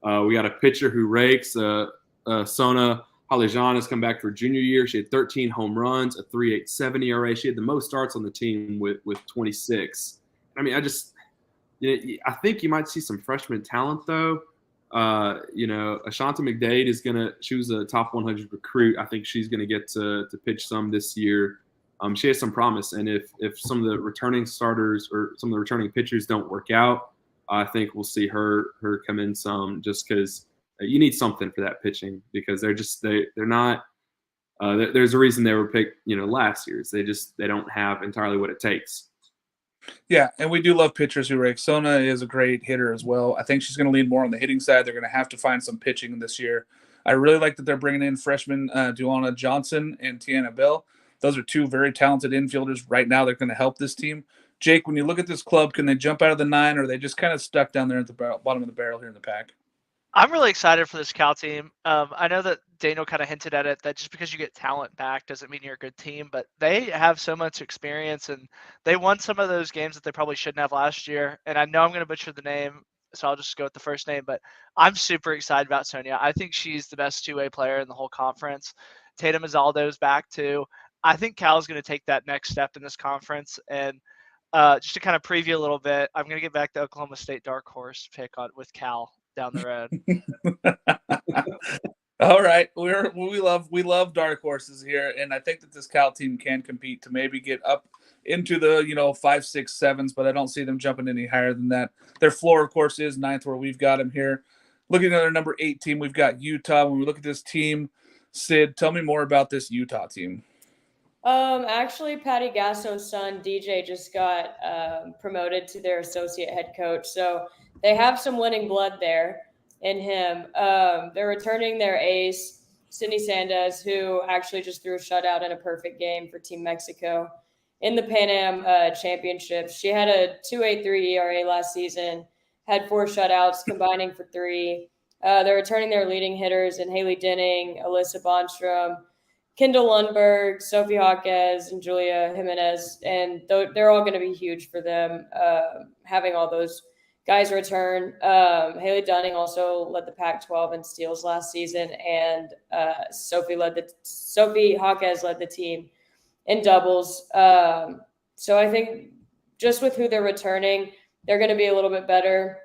We got a pitcher who rakes, Sona Holly John has come back for junior year. She had 13 home runs, a 3.87 ERA. She had the most starts on the team with 26. I mean, I think you might see some freshman talent though. Ashanti McDade she was a top 100 recruit. I think she's going to get to pitch some this year. She has some promise, and if some of the returning starters or some of the returning pitchers don't work out, I think we'll see her come in some, just because you need something for that pitching, because they're not. There's a reason they were picked, last year. They don't have entirely what it takes. Yeah, and we do love pitchers who rake. Sona is a great hitter as well. I think she's going to lean more on the hitting side. They're going to have to find some pitching this year. I really like that they're bringing in freshmen Duana Johnson and Tiana Bell. Those are two very talented infielders right now. They're going to help this team. Jake, when you look at this club, can they jump out of the 9, or are they just kind of stuck down there at the bottom of the barrel here in the pack? I'm really excited for this Cal team. I know that Daniel kind of hinted at it, that just because you get talent back doesn't mean you're a good team, but they have so much experience, and they won some of those games that they probably shouldn't have last year. And I know I'm going to butcher the name, so I'll just go with the first name, but I'm super excited about Sonia. I think she's the best two-way player in the whole conference. Tatum Izaldo's back too. I think Cal's going to take that next step in this conference. And just to kind of preview a little bit, I'm going to get back to Oklahoma State dark horse pick with Cal down the road. All right, we love dark horses here, and I think that this Cal team can compete to maybe get up into the 5, 6, 7s, but I don't see them jumping any higher than that. Their floor, of course, is 9th, where we've got them here. Looking at their number 8 team, we've got Utah. When we look at this team, Sid, tell me more about this Utah team. Actually, Patty Gasso's son, DJ, just got promoted to their associate head coach. So they have some winning blood there in him. They're returning their ace, Sydney Sandez, who actually just threw a shutout in a perfect game for Team Mexico in the Pan Am Championships. She had a 2.83 ERA last season, had 4 shutouts, combining for 3. They're returning their leading hitters in Haley Denning, Alyssa Bonstrom, Kendall Lundberg, Sophie Jaquez, and Julia Jimenez, and they're all going to be huge for them, having all those guys return. Haley Dunning also led the Pac-12 in steals last season, and Sophie Jaquez led the team in doubles. So I think just with who they're returning, they're going to be a little bit better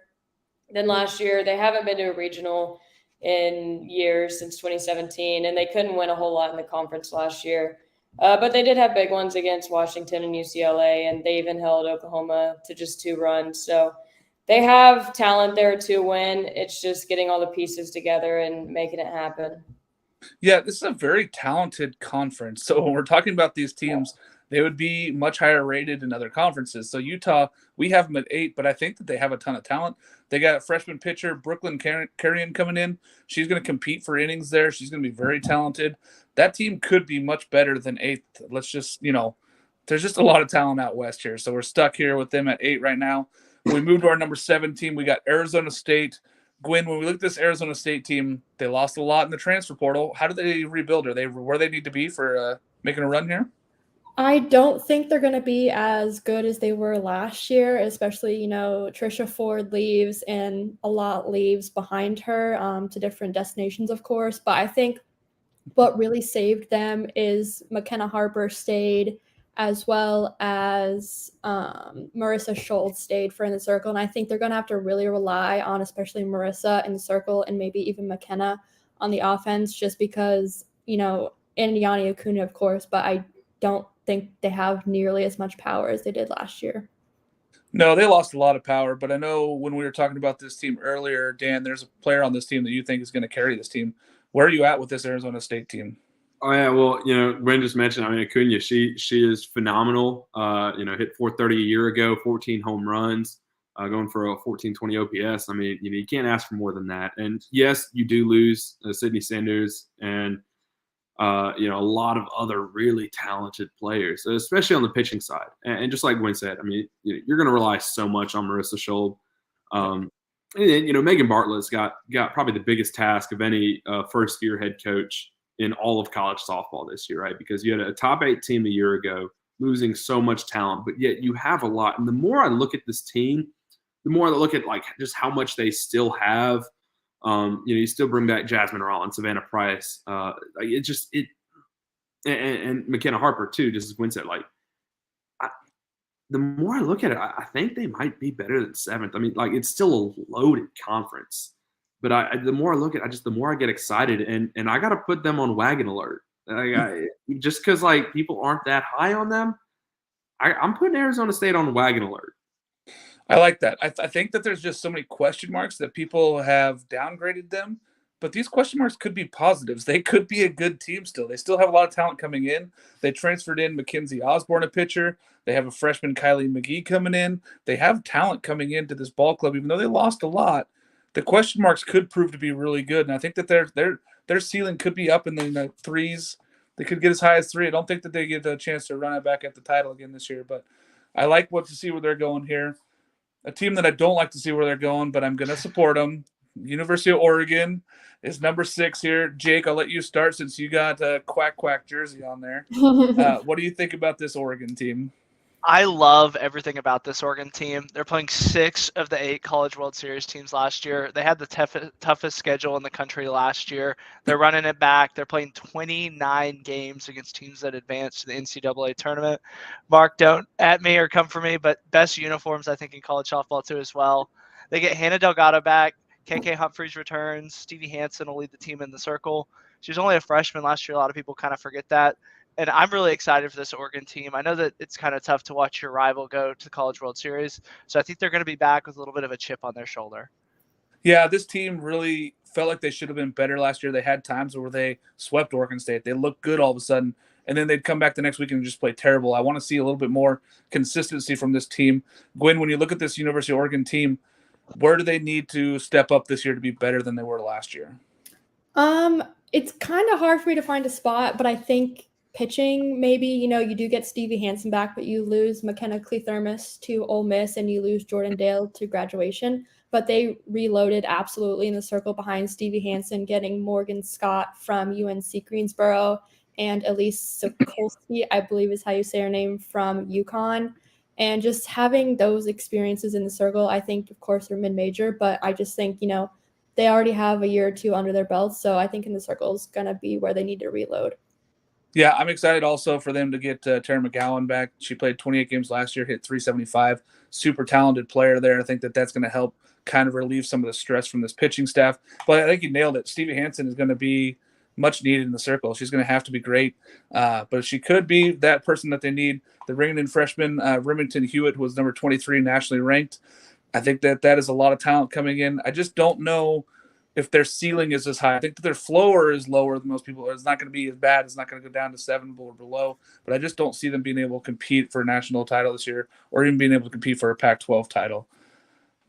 than last year. They haven't been to a regional in years, since 2017, and they couldn't win a whole lot in the conference last year. But they did have big ones against Washington and UCLA, and they even held Oklahoma to just 2 runs. So they have talent there to win. It's just getting all the pieces together and making it happen. Yeah, this is a very talented conference. So when we're talking about these teams, they would be much higher rated in other conferences. So Utah, we have them at 8, but I think that they have a ton of talent. They got a freshman pitcher, Brooklyn Carrion, coming in. She's going to compete for innings there. She's going to be very talented. That team could be much better than 8th. Let's just, there's just a lot of talent out west here. So we're stuck here with them at 8 right now. When we move to our number 7 team, we got Arizona State. Gwen, when we look at this Arizona State team, they lost a lot in the transfer portal. How do they rebuild? Are they where they need to be for making a run here? I don't think they're going to be as good as they were last year, especially, Trisha Ford leaves and a lot leaves behind her to different destinations, of course. But I think what really saved them is McKenna Harper stayed, as well as Marissa Schultz stayed for in the circle. And I think they're going to have to really rely on, especially Marissa in the circle, and maybe even McKenna on the offense, just because, and Yanni Acuna, of course, but I don't think they have nearly as much power as they did last year. No, they lost a lot of power, but I know when we were talking about this team earlier, Dan, there's a player on this team that you think is going to carry this team. Where are you at with this Arizona State team? Oh yeah, well, Gwen just mentioned, Acuna, she is phenomenal. Hit 430 a year ago, 14 home runs, going for a 1420 OPS. You can't ask for more than that. And yes, you do lose Sydney Sanders and a lot of other really talented players, especially on the pitching side. And just like Gwen said, you're going to rely so much on Marissa Schultz. And Megan Bartlett's got probably the biggest task of any first-year head coach in all of college softball this year, right? Because you had a top 8 team a year ago, losing so much talent, but yet you have a lot. And the more I look at this team, the more I look at just how much they still have. You still bring back Jasmine Rollins, Savannah Price. And McKenna Harper too, just as Gwen said, the more I look at it, I think they might be better than 7th. I mean, it's still a loaded conference, but the more I look at it, the more I get excited, and I got to put them on wagon alert. Just because people aren't that high on them, I'm putting Arizona State on wagon alert. I like that. I think that there's just so many question marks that people have downgraded them, but these question marks could be positives. They could be a good team still. They still have a lot of talent coming in. They transferred in Mackenzie Osborne, a pitcher. They have a freshman Kylie McGee coming in. They have talent coming into this ball club, even though they lost a lot. The question marks could prove to be really good, and I think that their ceiling could be up in the threes. They could get as high as 3. I don't think that they get a chance to run it back at the title again this year, but I like to see where they're going here. A team that I don't like to see where they're going, but I'm going to support them. University of Oregon is number 6 here. Jake, I'll let you start since you got a quack jersey on there. What do you think about this Oregon team? I love everything about this Oregon team. They're playing 6 of the 8 College World Series teams last year. They had the toughest schedule in the country last year. They're running it back. They're playing 29 games against teams that advanced to the NCAA tournament. Mark, don't at me or come for me, but best uniforms, I think, in college softball too as well. They get Hannah Delgado back. KK Humphreys returns. Stevie Hansen will lead the team in the circle. She was only a freshman last year. A lot of people kind of forget that. And I'm really excited for this Oregon team. I know that it's kind of tough to watch your rival go to the College World Series. So I think they're going to be back with a little bit of a chip on their shoulder. Yeah, this team really felt like they should have been better last year. They had times where they swept Oregon State. They looked good all of a sudden, and then they'd come back the next week and just play terrible. I want to see a little bit more consistency from this team. Gwen, when you look at this University of Oregon team, where do they need to step up this year to be better than they were last year? It's kind of hard for me to find a spot, but I think pitching, maybe, you do get Stevie Hansen back, but you lose McKenna Cleathermos to Ole Miss and you lose Jordan Dale to graduation. But they reloaded absolutely in the circle behind Stevie Hansen, getting Morgan Scott from UNC Greensboro and Elise Sokolsky, I believe is how you say her name, from UConn. And just having those experiences in the circle, I think, of course, they're mid-major, but I just think, they already have a year or 2 under their belts. So I think in the circle is going to be where they need to reload. Yeah, I'm excited also for them to get Tara McGowan back. She played 28 games last year, hit 375. Super talented player there. I think that's going to help kind of relieve some of the stress from this pitching staff. But I think you nailed it. Stevie Hansen is going to be much needed in the circle. She's going to have to be great. But she could be that person that they need. The ringing in freshman, Remington Hewitt, who was number 23 nationally ranked. I think that is a lot of talent coming in. I just don't know if their ceiling is as high. I think that their floor is lower than most people. It's not going to be as bad. It's not going to go down to 7 or below. But I just don't see them being able to compete for a national title this year or even being able to compete for a Pac-12 title.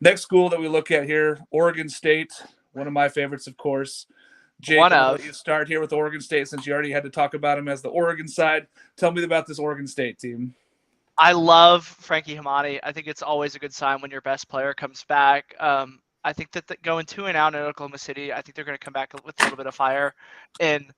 Next school that we look at here, Oregon State, one of my favorites, of course. Jake, I'll let you start here with Oregon State since you already had to talk about them as the Oregon side. Tell me about this Oregon State team. I love Frankie Hamani. I think it's always a good sign when your best player comes back. I think that going 2-0 in Oklahoma City, I think they're going to come back with a little bit of fire. And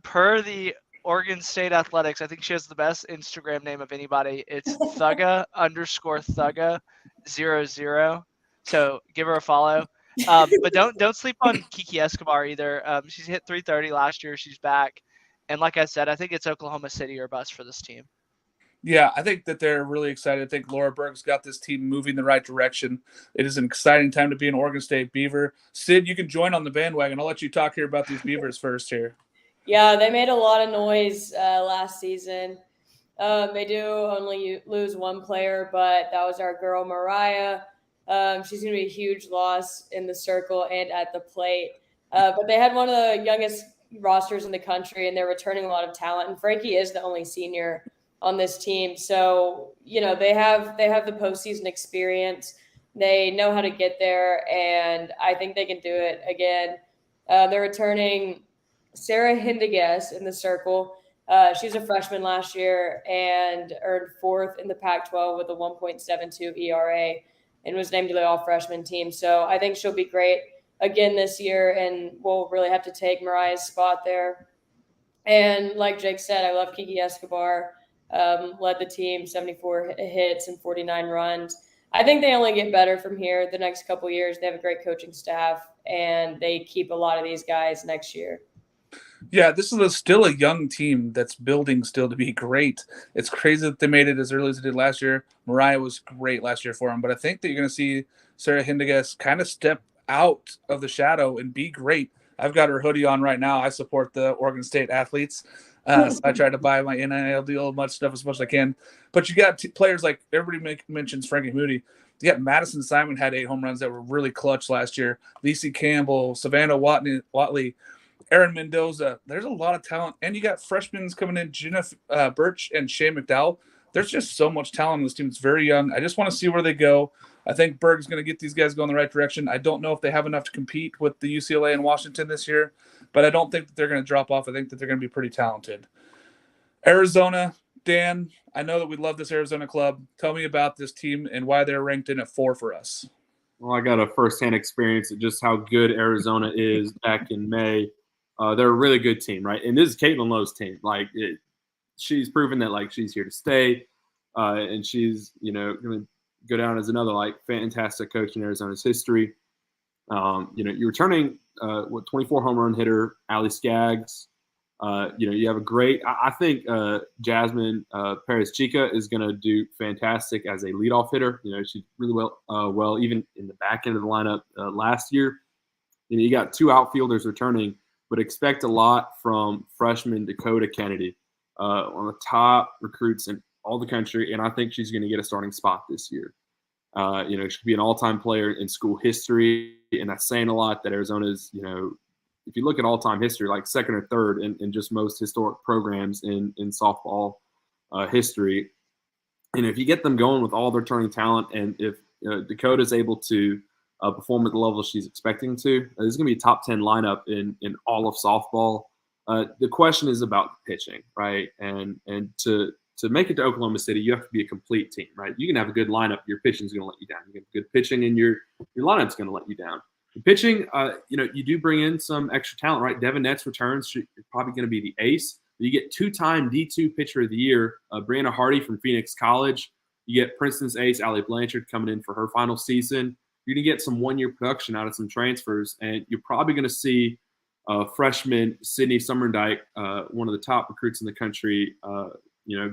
per the Oregon State Athletics, I think she has the best Instagram name of anybody. It's Thugga_Thugga00. So give her a follow. But don't sleep on Kiki Escobar either. She's hit 330 last year. She's back. And like I said, I think it's Oklahoma City or bust for this team. Yeah, I think that they're really excited. I think Laura Berg's got this team moving the right direction. It is an exciting time to be an Oregon State Beaver. Sid, you can join on the bandwagon. I'll let you talk here about these Beavers first here. Yeah, they made a lot of noise last season. They do only lose one player, but that was our girl Mariah. She's going to be a huge loss in the circle and at the plate. But they had one of the youngest rosters in the country, and they're returning a lot of talent. And Frankie is the only senior on this team. So, they have the postseason experience. They know how to get there, and I think they can do it again. They're returning Sarah Hindeges in the circle. She's a freshman last year and earned 4th in the Pac-12 with a 1.72 ERA and was named to the all-freshman team. So I think she'll be great again this year, and we'll really have to take Mariah's spot there. And like Jake said, I love Kiki Escobar. Led the team, 74 hits and 49 runs. I think they only get better from here the next couple years. They have a great coaching staff, and they keep a lot of these guys next year. Yeah, this is still a young team that's building still to be great. It's crazy that they made it as early as they did last year. Mariah was great last year for them, but I think that you're going to see Sarah Hindegas kind of step out of the shadow and be great. I've got her hoodie on right now. I support the Oregon State athletes. So I try to buy my NIL deal, much as I can. But you got players like everybody mentions Frankie Moody. You got Madison Simon had 8 home runs that were really clutch last year. Lacey Campbell, Savannah Watley, Aaron Mendoza. There's a lot of talent. And you got freshmen coming in, Jenna Birch and Shea McDowell. There's just so much talent on this team. It's very young. I just want to see where they go. I think Berg's going to get these guys going the right direction. I don't know if they have enough to compete with the UCLA and Washington this year, but I don't think that they're going to drop off. I think that they're going to be pretty talented. Arizona, Dan, I know that we love this Arizona club. Tell me about this team and why they're ranked in at 4 for us. Well, I got a firsthand experience of just how good Arizona is back in May. They're a really good team, right? And this is Caitlin Lowe's team. She's proven that she's here to stay, and she's going to go down as another fantastic coach in Arizona's history. You're returning 24 home run hitter Allie Skaggs. You have a great. I think Jasmine Perez-Chica is going to do fantastic as a leadoff hitter. She's really well even in the back end of the lineup last year. You got 2 outfielders returning, but expect a lot from freshman Dakota Kennedy, one of the top recruits in all the country, and I think she's going to get a starting spot this year. She could be an all-time player in school history, and that's saying a lot that Arizona's, if you look at all-time history, second or third in just most historic programs in softball history. And if you get them going with all their turning talent, and if Dakota's able to perform at the level she's expecting to, this is going to be a top 10 lineup in all of softball. The question is about pitching, right? And to make it to Oklahoma City, you have to be a complete team, right? You can have a good lineup, your pitching's going to let you down. You get good pitching, and your lineup's going to let you down. The pitching, you do bring in some extra talent, right? Devin Netz returns. She's probably going to be the ace. You get 2-time D2 Pitcher of the Year, Brianna Hardy from Phoenix College. You get Princeton's ace, Allie Blanchard, coming in for her final season. You're going to get some one-year production out of some transfers, and you're probably going to see freshman Sydney Summerdike, one of the top recruits in the country,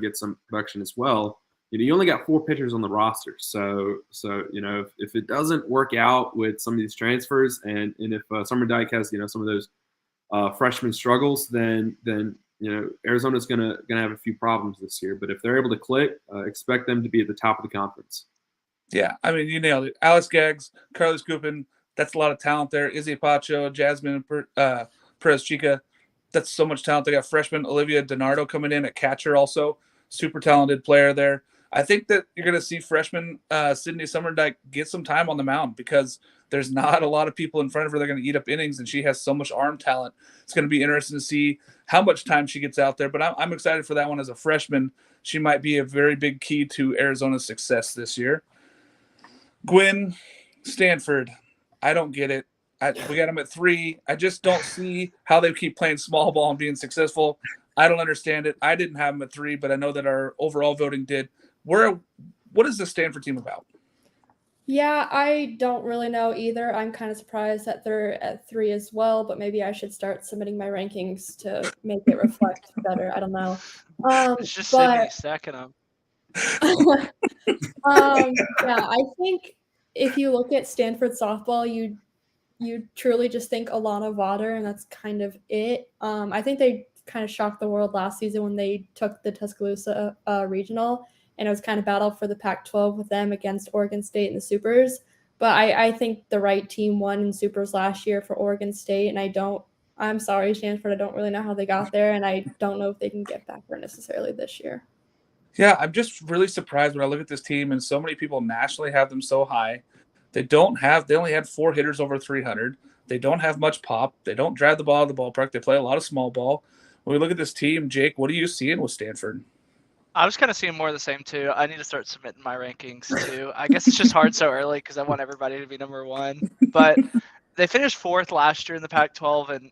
get some production as well. You only got 4 pitchers on the roster, so if it doesn't work out with some of these transfers, and if Summerdike has some of those freshman struggles, then Arizona's gonna have a few problems this year. But if they're able to click, expect them to be at the top of the conference. Yeah, I mean, you nailed it. Alice Skaggs, Carly Scoopin, that's a lot of talent there. Izzy Pacho, Jasmine Perez-Chica, that's so much talent. They got freshman Olivia DiNardo coming in at catcher also. Super talented player there. I think that you're going to see freshman Sydney Summerdike get some time on the mound because there's not a lot of people in front of her that are going to eat up innings, and she has so much arm talent. It's going to be interesting to see how much time she gets out there, but I'm excited for that one as a freshman. She might be a very big key to Arizona's success this year. Gwen, Stanford, I don't get it. We got them at 3. I just don't see how they keep playing small ball and being successful. I don't understand it. I didn't have them at 3, but I know that our overall voting did. What is the Stanford team about? Yeah, I don't really know either. I'm kind of surprised that they're at 3 as well, but maybe I should start submitting my rankings to make it reflect better. I don't know. It's just Sydney stacking them. Yeah, I think if you look at Stanford softball, you truly just think Alana Vaughter, and that's kind of it. I think they kind of shocked the world last season when they took the Tuscaloosa regional, and it was kind of battle for the Pac-12 with them against Oregon State in the Supers. But I think the right team won in Supers last year for Oregon State, and I'm sorry, Stanford, I don't really know how they got there, and I don't know if they can get back there necessarily this year. Yeah, I'm just really surprised when I look at this team, and so many people nationally have them so high. They only had 4 hitters over 300. They don't have much pop. They don't drive the ball out of the ballpark. They play a lot of small ball. When we look at this team, Jake, what are you seeing with Stanford? I was kind of seeing more of the same too. I need to start submitting my rankings too. I guess it's just hard so early because I want everybody to be number 1. But they finished 4th last year in the Pac-12, and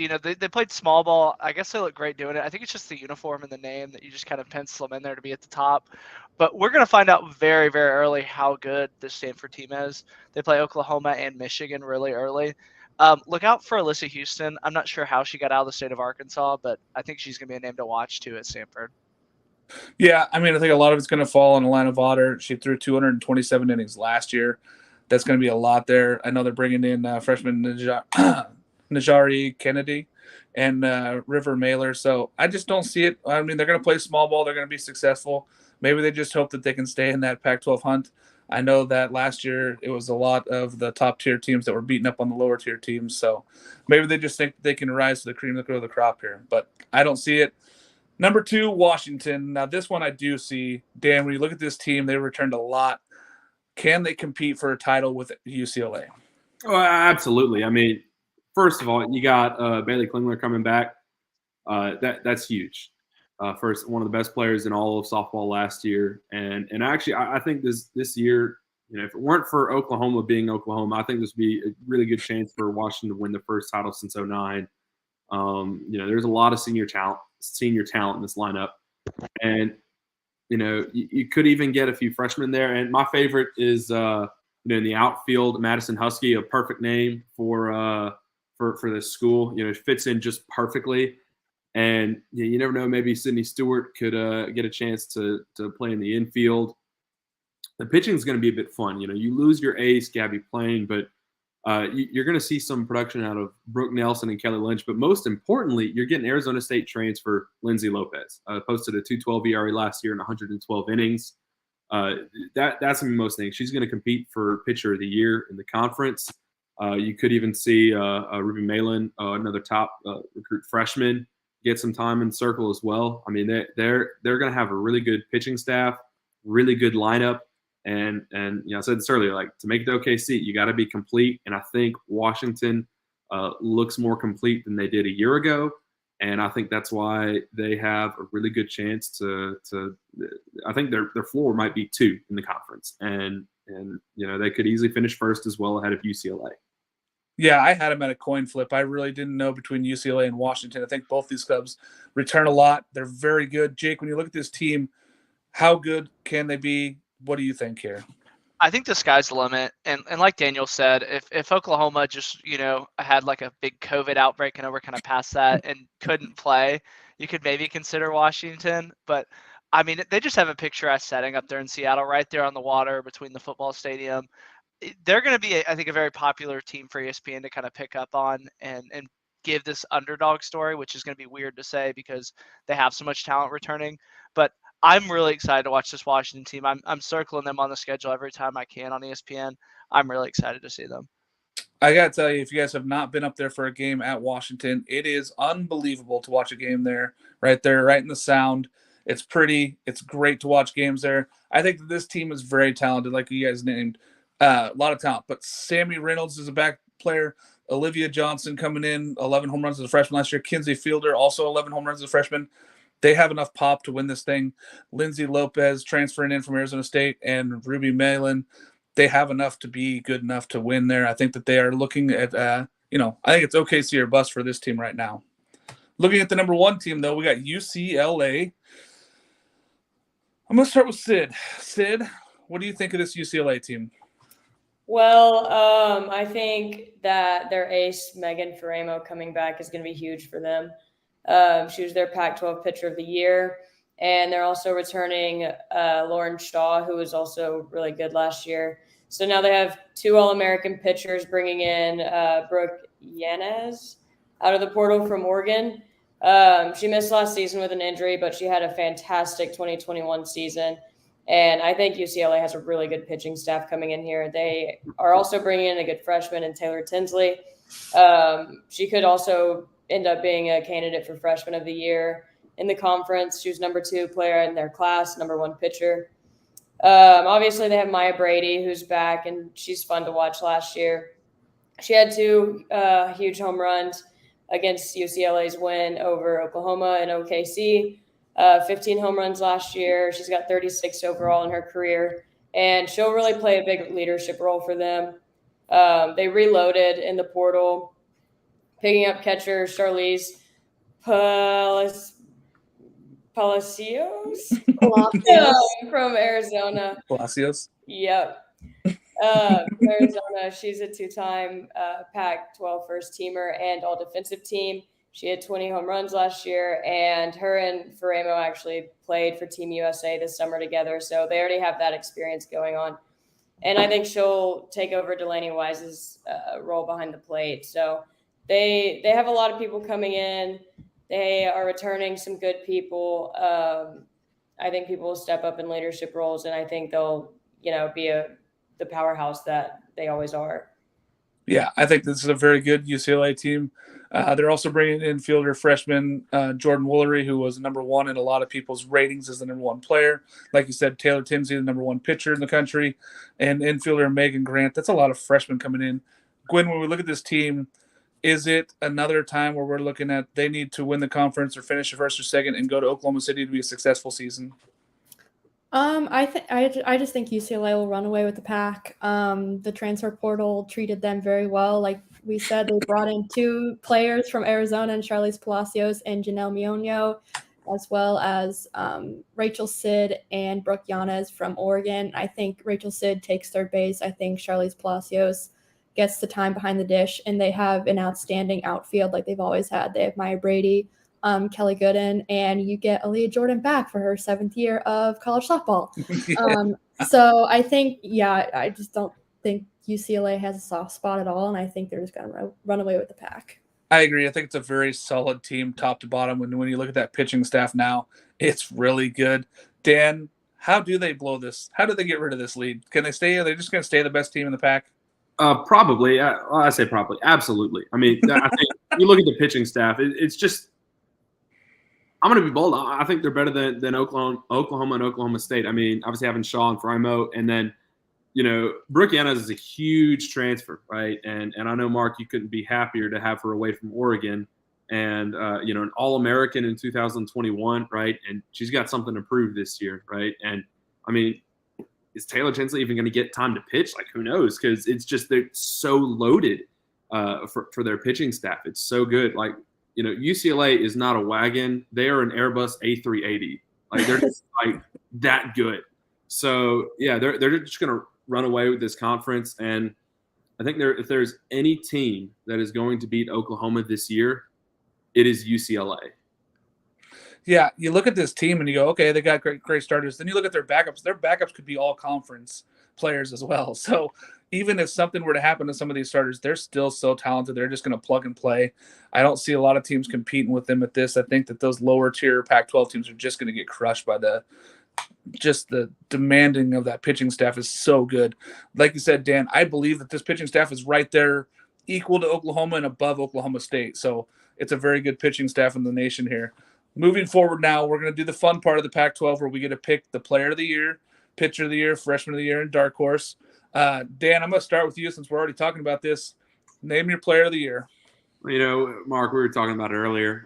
they played small ball. I guess they look great doing it. I think it's just the uniform and the name that you just kind of pencil them in there to be at the top. But we're going to find out very, very early how good this Stanford team is. They play Oklahoma and Michigan really early. Look out for Alyssa Houston. I'm not sure how she got out of the state of Arkansas, but I think she's going to be a name to watch too at Stanford. Yeah, I mean, I think a lot of it's going to fall on Alana Vaughter. She threw 227 innings last year. That's going to be a lot there. I know they're bringing in freshman Najari Kennedy and River Mailer. So I just don't see it. I mean, they're going to play small ball. They're going to be successful. Maybe they just hope that they can stay in that Pac-12 hunt. I know that last year it was a lot of the top-tier teams that were beating up on the lower-tier teams. So maybe they just think they can rise to the cream of the crop here. But I don't see it. Number 2, Washington. Now, this one I do see. Dan, when you look at this team, they returned a lot. Can they compete for a title with UCLA? Oh, absolutely. I mean, first of all, you got Bailey Klingler coming back. That's huge. First, one of the best players in all of softball last year, and actually, I think this year, if it weren't for Oklahoma being Oklahoma, I think this would be a really good chance for Washington to win the first title since '09. There's a lot of senior talent in this lineup, and you could even get a few freshmen there. And my favorite is in the outfield, Madison Husky, a perfect name for this school. It fits in just perfectly. And you never know, maybe Sydney Stewart could get a chance to play in the infield. The pitching is going to be a bit fun. You lose your ace, Gabby Plain, but you're going to see some production out of Brooke Nelson and Kelly Lynch. But most importantly, you're getting Arizona State transfer Lindsay Lopez. Posted a 2.12 ERA last year in 112 innings. That's going to be most things. She's going to compete for Pitcher of the Year in the conference. You could even see Ruby Malin, another top recruit freshman, get some time in circle as well. I mean, they're going to have a really good pitching staff, really good lineup. And I said this earlier, like, to make it to OKC, you got to be complete. And I think Washington looks more complete than they did a year ago. And I think that's why they have a really good chance to I think their floor might be 2 in the conference. And they could easily finish first as well ahead of UCLA. Yeah, I had them at a coin flip. I really didn't know between UCLA and Washington. I think both these clubs return a lot. They're very good. Jake, when you look at this team, how good can they be? What do you think here? I think the sky's the limit. And like Daniel said, if Oklahoma just, had like a big COVID outbreak, and we're kind of past that, and couldn't play, you could maybe consider Washington. But, I mean, they just have a picturesque setting up there in Seattle, right there on the water between the football stadium. They're going to be, I think, a very popular team for ESPN to kind of pick up on and give this underdog story, which is going to be weird to say because they have so much talent returning. But I'm really excited to watch this Washington team. I'm circling them on the schedule every time I can on ESPN. I'm really excited to see them. I got to tell you, if you guys have not been up there for a game at Washington, it is unbelievable to watch a game there, right in the Sound. It's pretty. It's great to watch games there. I think that this team is very talented, like you guys named. A lot of talent. But Sammy Reynolds is a back player. Olivia Johnson coming in, 11 home runs as a freshman last year. Kinsey Fielder, also 11 home runs as a freshman. They have enough pop to win this thing. Lindsay Lopez transferring in from Arizona State and Ruby Malin, they have enough to be good enough to win there. I think that they are looking at, I think it's OKC or bust for this team right now. Looking at the number 1 team, though, we got UCLA. I'm going to start with Sid. Sid, what do you think of this UCLA team? Well, I think that their ace, Megan Faramo, coming back is going to be huge for them. She was their Pac-12 Pitcher of the Year, and they're also returning Lauren Shaw, who was also really good last year. So now they have 2 All-American pitchers, bringing in Brooke Yanez out of the portal from Oregon. She missed last season with an injury, but she had a fantastic 2021 season. And I think UCLA has a really good pitching staff coming in here. They are also bringing in a good freshman in Taylor Tinsley. She could also end up being a candidate for Freshman of the Year in the conference. She was number 2 player in their class, number 1 pitcher. Obviously, they have Maya Brady, who's back, and she's fun to watch last year. She had 2 huge home runs against UCLA's win over Oklahoma and OKC. 15 home runs last year. She's got 36 overall in her career, and she'll really play a big leadership role for them. They reloaded in the portal picking up catcher Charlize Palacios from Arizona. Palacios. Yep. Arizona. She's a 2-time Pac-12 first-teamer and all-defensive team. She had 20 home runs last year, and her and Faremo actually played for Team USA this summer together, so they already have that experience going on. And I think she'll take over Delaney Wise's role behind the plate. So they have a lot of people coming in. They are returning some good people. I think people will step up in leadership roles, and I think they'll, be the powerhouse that they always are. Yeah, I think this is a very good UCLA team. They're also bringing in fielder freshman Jordan Woolery, who was number one in a lot of people's ratings as the number one player. Like you said, Taylor Timsey, the number one pitcher in the country, and infielder Megan Grant. That's a lot of freshmen coming in. Gwen, when we look at this team, is it another time where we're looking at they need to win the conference or finish first or second and go to Oklahoma City to be a successful season? I just think UCLA will run away with the Pac. The transfer portal treated them very well. Like we said, they brought in 2 players from Arizona, and Charlize Palacios and Janelle Mionio, as well as Rachel Sid and Brooke Yanez from Oregon. I think Rachel Sid takes third base. I think Charlize Palacios gets the time behind the dish, and they have an outstanding outfield like they've always had. They have Maya Brady, Kelly Gooden, and you get Aaliyah Jordan back for her 7th year of college softball. So I think, I just don't think UCLA has a soft spot at all, and I think they're just going to run away with the Pac. I agree. I think it's a very solid team top to bottom. When you look at that pitching staff now, it's really good. Dan, how do they blow this? How do they get rid of this lead? Can they stay? Are they just going to stay the best team in the Pac? Probably. I say probably. Absolutely. I mean, I think you look at the pitching staff, it's just – I'm going to be bold. I think they're better than Oklahoma and Oklahoma State. I mean, obviously having Shaw and Faremo, and then, Brooke Yanez is a huge transfer, right? And I know, Mark, you couldn't be happier to have her away from Oregon and, an All-American in 2021, right? And she's got something to prove this year, right? And, I mean, is Taylor Tinsley even going to get time to pitch? Like, who knows? Because it's just they're so loaded for their pitching staff. It's so good. Like, UCLA is not a wagon. They are an Airbus A380. Like, they're just like that good. So, yeah, they're just going to run away with this conference. And I think if there's any team that is going to beat Oklahoma this year, it is UCLA. Yeah, you look at this team and you go, okay, they got great starters. Then you look at their backups. Their backups could be all conference players as well. So even if something were to happen to some of these starters, they're still so talented. They're just going to plug and play. I don't see a lot of teams competing with them at this. I think that those lower tier Pac-12 teams are just going to get crushed by the demanding of that pitching staff is so good. Like you said, Dan, I believe that this pitching staff is right there equal to Oklahoma and above Oklahoma State. So it's a very good pitching staff in the nation here. Moving forward now, we're going to do the fun part of the Pac-12 where we get to pick the player of the year, pitcher of the year, freshman of the year, and dark horse. Dan, I'm going to start with you since we're already talking about this. Name your player of the year. Mark, we were talking about it earlier.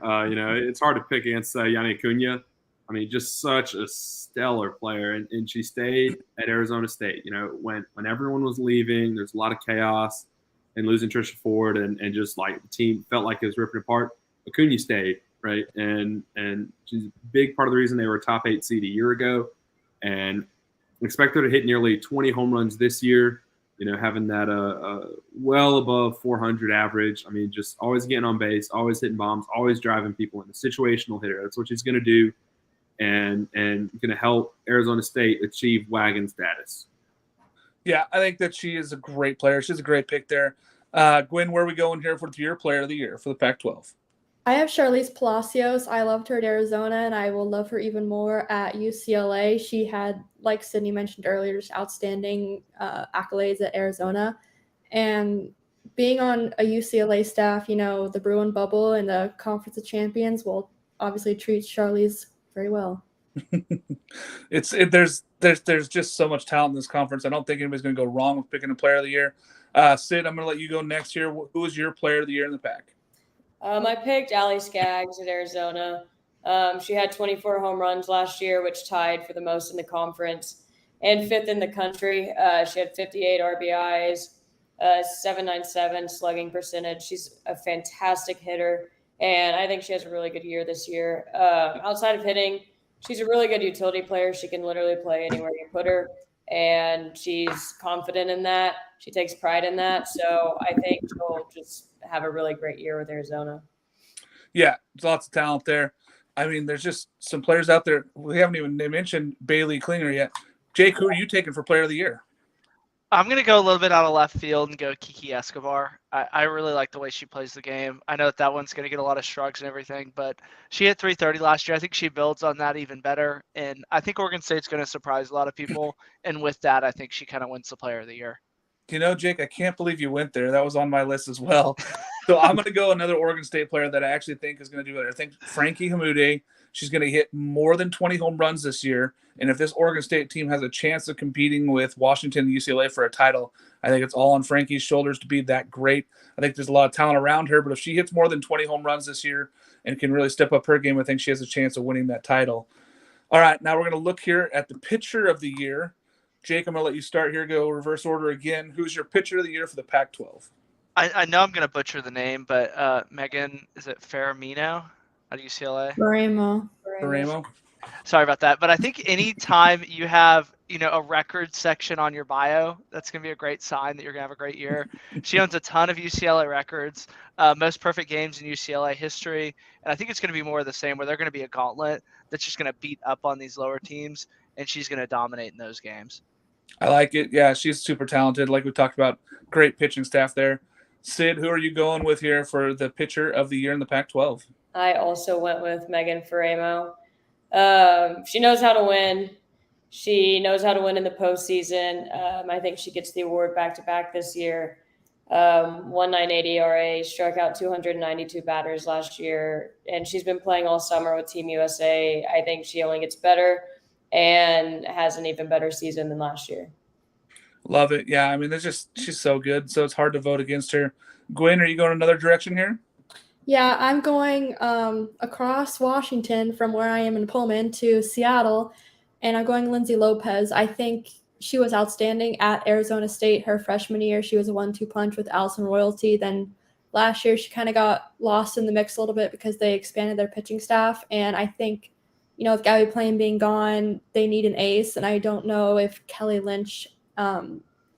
It's hard to pick against Yanni Cunha. I mean, just such a stellar player. And she stayed at Arizona State. When everyone was leaving, there's a lot of chaos and losing Trisha Ford and just like the team felt like it was ripping apart. Acuna stayed. Right. And she's a big part of the reason they were a top 8 seed a year ago, and expect her to hit nearly 20 home runs this year, having that well above 400 average. I mean, just always getting on base, always hitting bombs, always driving people in. A situational hitter. That's what she's going to do, and going to help Arizona State achieve wagon status. Yeah, I think that she is a great player. She's a great pick there. Gwen, where are we going here for your player of the year for the Pac-12? I have Charlize Palacios. I loved her at Arizona, and I will love her even more at UCLA. She had, like Sydney mentioned earlier, just outstanding accolades at Arizona. And being on a UCLA staff, the Bruin bubble and the Conference of Champions will obviously treat Charlize very well. There's just so much talent in this conference. I don't think anybody's going to go wrong with picking a player of the year. Sid, I'm going to let you go next here. Who is your player of the year in the Pac? I picked Allie Skaggs at Arizona. She had 24 home runs last year, which tied for the most in the conference and 5th in the country. She had 58 RBIs. .797 slugging percentage. She's a fantastic hitter, and I think she has a really good year this year. Outside of hitting, she's a really good utility player. She can literally play anywhere you put her, and she's confident in that. She takes pride in that. So I think she'll just have a really great year with Arizona. Yeah, there's lots of talent there. I mean, there's just some players out there. We haven't even mentioned Bailey Klinger yet. Jake, who are you taking for Player of the Year? I'm going to go a little bit out of left field and go Kiki Escobar. I really like the way she plays the game. I know that one's going to get a lot of shrugs and everything, but she hit 330 last year. I think she builds on that even better, and I think Oregon State's going to surprise a lot of people, and with that, I think she kind of wins the Player of the Year. You know, Jake, I can't believe you went there. That was on my list as well. So I'm going to go another Oregon State player that I actually think is going to do better. I think Frankie Hamude, she's going to hit more than 20 home runs this year. And if this Oregon State team has a chance of competing with Washington and UCLA for a title, I think it's all on Frankie's shoulders to be that great. I think there's a lot of talent around her, but if she hits more than 20 home runs this year and can really step up her game, I think she has a chance of winning that title. All right, now we're going to look here at the pitcher of the year. Jake, I'm going to let you start here, go reverse order again. Who's your pitcher of the year for the Pac-12? I know I'm going to butcher the name, but Megan, is it Faramino at UCLA? Baremo. Sorry about that. But I think anytime you have, a record section on your bio, that's going to be a great sign that you're going to have a great year. She owns a ton of UCLA records, most perfect games in UCLA history. And I think it's going to be more of the same, where they're going to be a gauntlet that's just going to beat up on these lower teams, and she's going to dominate in those games. I like it. Yeah, she's super talented. Like we talked about, great pitching staff there. Sid, who are you going with here for the pitcher of the year in the Pac-12? I also went with Megan Faremo. She knows how to win. She knows how to win in the postseason. I think she gets the award back-to-back this year. 1.98 ERA, struck out 292 batters last year, and she's been playing all summer with Team USA. I think she only gets better and has an even better season than last year. Love it. Yeah, I mean, she's so good, so it's hard to vote against her. Gwen, are you going another direction here? Yeah, I'm going across Washington from where I am in Pullman to Seattle, and I'm going Lindsay Lopez. I think she was outstanding at Arizona State her freshman year. She was a 1-2 punch with Allison Royalty. Then last year she kind of got lost in the mix a little bit because they expanded their pitching staff, and I think, with Gabby Plain being gone, they need an ace, and I don't know if Kelly Lynch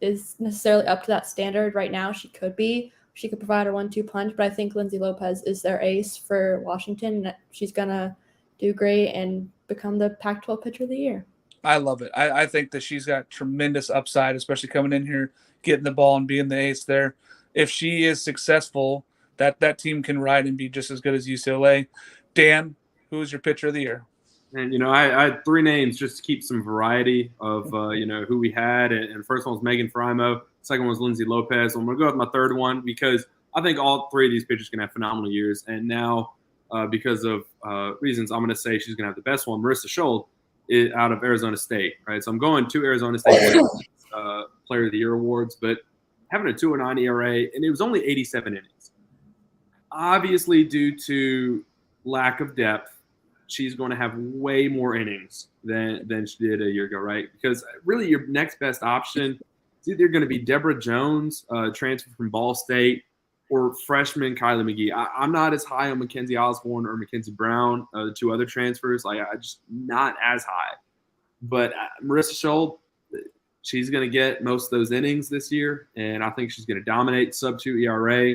is necessarily up to that standard right now. She could be. She could provide a 1-2 punch, but I think Lindsay Lopez is their ace for Washington. She's going to do great and become the Pac-12 pitcher of the year. I love it. I think that she's got tremendous upside, especially coming in here, getting the ball and being the ace there. If she is successful, that team can ride and be just as good as UCLA. Dan, who is your pitcher of the year? And, I had three names just to keep some variety of, who we had. And first one was Megan Faremo. Second one was Lindsay Lopez. I'm going to go with my third one because I think all three of these pitchers can have phenomenal years. And now, because of reasons, I'm going to say she's going to have the best one. Marissa Scholl is out of Arizona State, right? So I'm going to Arizona State Player of the Year awards, but having a 2.09 ERA, and it was only 87 innings. Obviously, due to lack of depth, she's going to have way more innings than she did a year ago, right? Because really your next best option is either going to be Deborah Jones, transfer from Ball State, or freshman Kylie McGee. I'm not as high on Mackenzie Osborne or Mackenzie Brown, the two other transfers. I just not as high. But Marissa Scholl, she's going to get most of those innings this year, and I think she's going to dominate sub-2 ERA.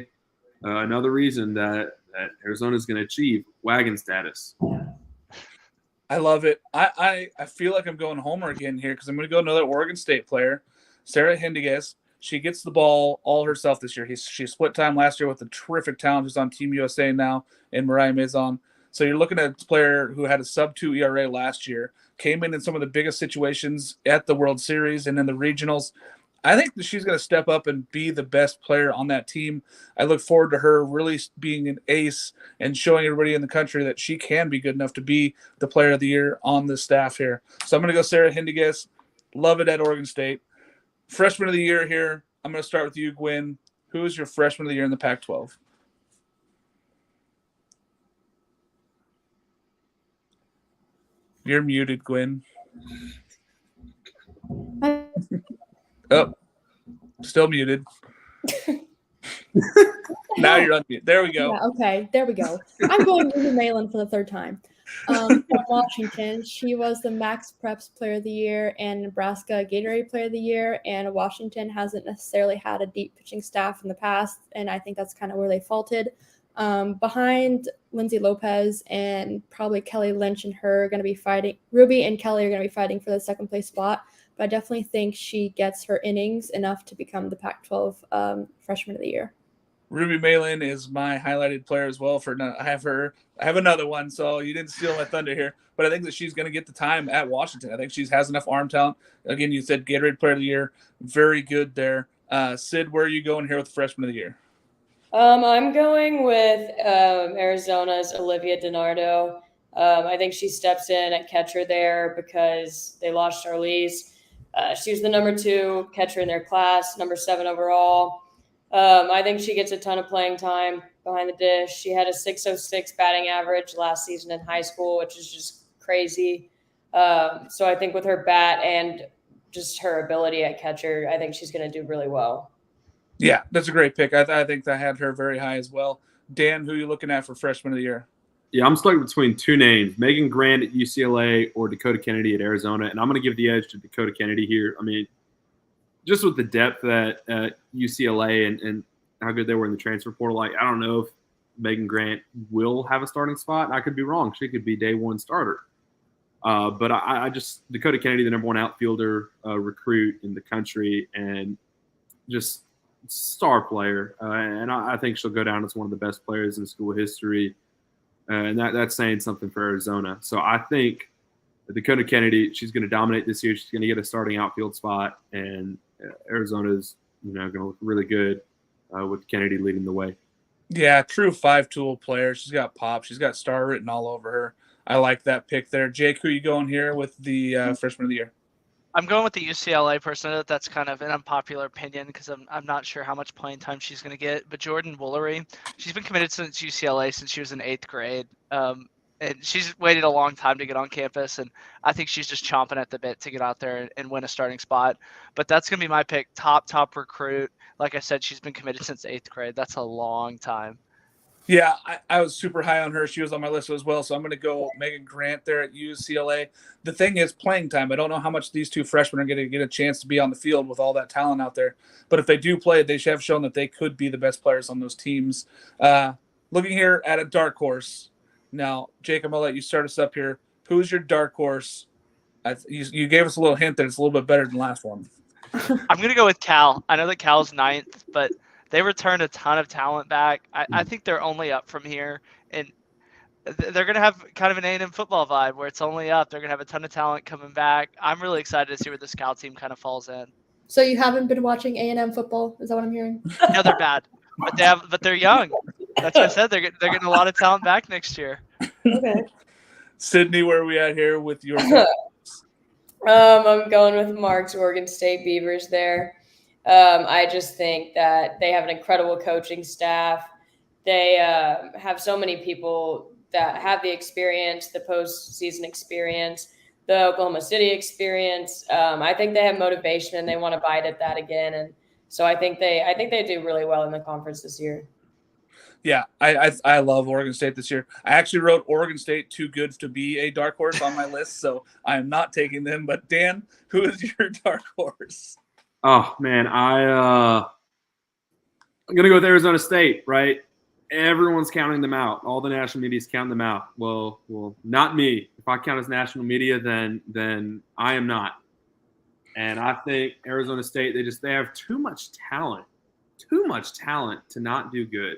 Another reason that Arizona is going to achieve wagon status. I love it. I feel like I'm going homer again here because I'm going to go another Oregon State player, Sarah Hindiguez. She gets the ball all herself this year. She split time last year with a terrific talent who's on Team USA now, and Mariah Mizon. So you're looking at a player who had a sub-2 ERA last year, came in some of the biggest situations at the World Series and in the regionals. I think that she's going to step up and be the best player on that team. I look forward to her really being an ace and showing everybody in the country that she can be good enough to be the player of the year on the staff here. So I'm going to go Sarah Hindiguez. Love it at Oregon State. Freshman of the year here. I'm going to start with you, Gwen. Who is your freshman of the year in the Pac-12? You're muted, Gwen. Oh, still muted. Now you're on mute. There we go. Yeah, okay, there we go. I'm going Ruby Malin for the third time. From Washington, she was the Max Preps Player of the Year and Nebraska Gatorade Player of the Year, and Washington hasn't necessarily had a deep pitching staff in the past, and I think that's kind of where they faulted. Behind Lindsay Lopez and probably Kelly Lynch and her are going to be fighting. Ruby and Kelly are going to be fighting for the second place spot, but I definitely think she gets her innings enough to become the Pac-12 Freshman of the Year. Ruby Malin is my highlighted player as well. I have another one, so you didn't steal my thunder here. But I think that she's going to get the time at Washington. I think she has enough arm talent. Again, you said Gatorade Player of the Year, very good there. Sid, where are you going here with the Freshman of the Year? I'm going with Arizona's Olivia DiNardo. I think she steps in at catcher there because they lost Charlize. She was the number 2 catcher in their class, number 7 overall. I think she gets a ton of playing time behind the dish. She had a .606 batting average last season in high school, which is just crazy. So I think with her bat and just her ability at catcher, I think she's going to do really well. Yeah, that's a great pick. I think I had her very high as well. Dan, who are you looking at for Freshman of the Year? Yeah, I'm stuck between 2 names, Megan Grant at UCLA or Dakota Kennedy at Arizona, and I'm going to give the edge to Dakota Kennedy here. I mean, just with the depth at UCLA and how good they were in the transfer portal, like I don't know if Megan Grant will have a starting spot. I could be wrong. She could be day 1 starter. But I just Dakota Kennedy, the number 1 outfielder recruit in the country, and just star player. And I think she'll go down as one of the best players in school history. And that's saying something for Arizona. So I think Dakota Kennedy, she's going to dominate this year. She's going to get a starting outfield spot, and Arizona's going to look really good with Kennedy leading the way. Yeah, true 5-tool player. She's got pop. She's got star written all over her. I like that pick there. Jake, who are you going here with the Freshman of the Year? I'm going with the UCLA person. That's kind of an unpopular opinion because I'm not sure how much playing time she's going to get. But Jordan Woolery, she's been committed since UCLA since she was in 8th grade. And she's waited a long time to get on campus, and I think she's just chomping at the bit to get out there and win a starting spot. But that's going to be my pick, top recruit. Like I said, she's been committed since 8th grade. That's a long time. Yeah, I was super high on her. She was on my list as well, so I'm going to go Megan Grant there at UCLA. The thing is playing time. I don't know how much these 2 freshmen are going to get a chance to be on the field with all that talent out there. But if they do play, they should have shown that they could be the best players on those teams. Looking here at a dark horse. Now, Jake, I'm going to let you start us up here. Who's your dark horse? You gave us a little hint that it's a little bit better than the last one. I'm going to go with Cal. I know that Cal's 9th, but they returned a ton of talent back. I think they're only up from here, and they're going to have kind of an A&M football vibe where it's only up. They're going to have a ton of talent coming back. I'm really excited to see where the Cal team kind of falls in. So you haven't been watching A&M football? Is that what I'm hearing? No, they're bad, but they're young. That's what I said. They're getting a lot of talent back next year. Okay. Sydney, where are we at here with your I'm going with Mark's Oregon State Beavers there. I just think that they have an incredible coaching staff. They have so many people that have the experience, the postseason experience, the Oklahoma City experience. I think they have motivation and they want to bite at that again. And so I think they do really well in the conference this year. Yeah, I love Oregon State this year. I actually wrote Oregon State too good to be a dark horse on my list, so I am not taking them. But Dan, who is your dark horse? Oh man, I'm gonna go with Arizona State. Right, everyone's counting them out. All the national media is counting them out. Well, not me. If I count as national media, then I am not. And I think Arizona State they have too much talent to not do good.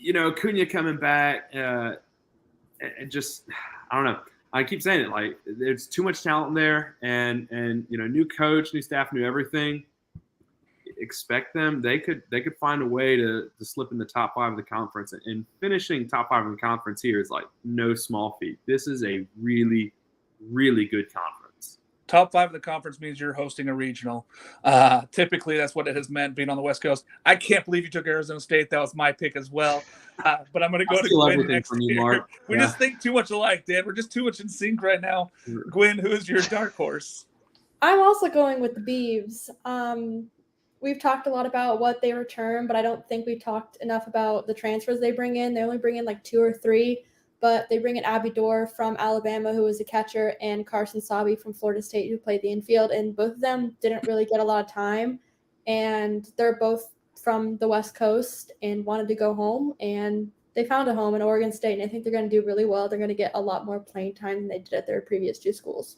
Cunha coming back, and just I don't know. I keep saying it, like there's too much talent there, and new coach, new staff, new everything. Expect them. They could find a way to slip in the top 5 of the conference, and finishing top 5 of the conference here is like no small feat. This is a really, really good conference. Top 5 of the conference means you're hosting a regional. Typically, that's what it has meant being on the West Coast. I can't believe you took Arizona State. That was my pick as well. But I'm going to go to Gwen next year. Mark. We just think too much alike, Dan. We're just too much in sync right now. Gwen, who is your dark horse? I'm also going with the Beavs. we've talked a lot about what they return, but I don't think we talked enough about the transfers they bring in. They only bring in like 2 or 3, but they bring in Abby Dorr from Alabama, who was a catcher, and Carson Sabi from Florida State, who played the infield, and both of them didn't really get a lot of time, and they're both from the West Coast and wanted to go home, and they found a home in Oregon State, and I think they're going to do really well. They're going to get a lot more playing time than they did at their previous 2 schools.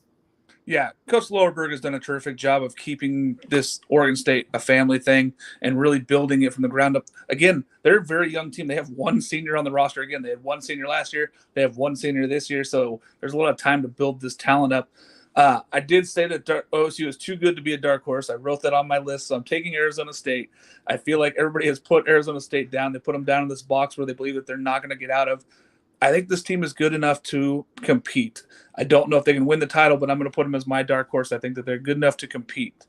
Yeah, Coach Lowerberg has done a terrific job of keeping this Oregon State a family thing and really building it from the ground up. Again, they're a very young team. They have 1 senior on the roster. Again, they had 1 senior last year. They have 1 senior this year. So there's a lot of time to build this talent up. I did say that OSU is too good to be a dark horse. I wrote that on my list. So I'm taking Arizona State. I feel like everybody has put Arizona State down. They put them down in this box where they believe that they're not going to get out of. I think this team is good enough to compete. I don't know if they can win the title, but I'm going to put them as my dark horse. I think that they're good enough to compete.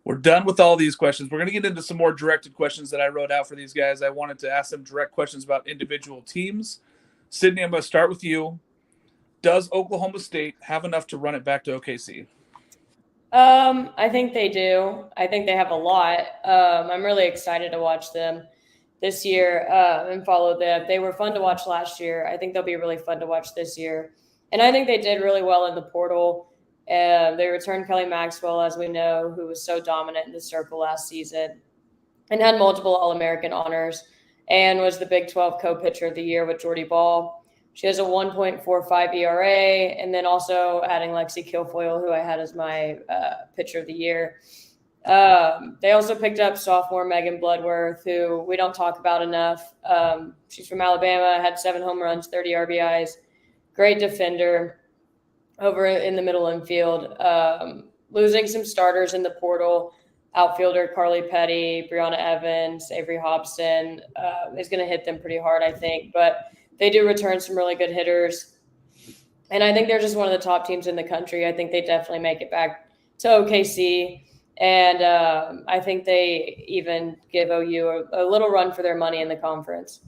We're done with all these questions. We're going to get into some more directed questions that I wrote out for these guys. I wanted to ask them direct questions about individual teams. Sydney, I'm going to start with you. Does Oklahoma State have enough to run it back to OKC? I think they do. I think they have a lot. I'm really excited to watch them this year and follow them. They were fun to watch last year. I think they'll be really fun to watch this year. And I think they did really well in the portal. They returned Kelly Maxwell, as we know, who was so dominant in the circle last season and had multiple All-American honors and was the Big 12 co-pitcher of the year with Jordy Ball. She has a 1.45 ERA, and then also adding Lexi Kilfoyle, who I had as my pitcher of the year. They also picked up sophomore Megan Bloodworth, who we don't talk about enough. She's from Alabama, had 7 home runs, 30 RBIs, great defender over in the middle infield. Losing some starters in the portal, outfielder Carly Petty, Brianna Evans, Avery Hobson is going to hit them pretty hard, I think. But they do return some really good hitters. And I think they're just one of the top teams in the country. I think they definitely make it back to OKC. And I think they even give OU a little run for their money in the conference.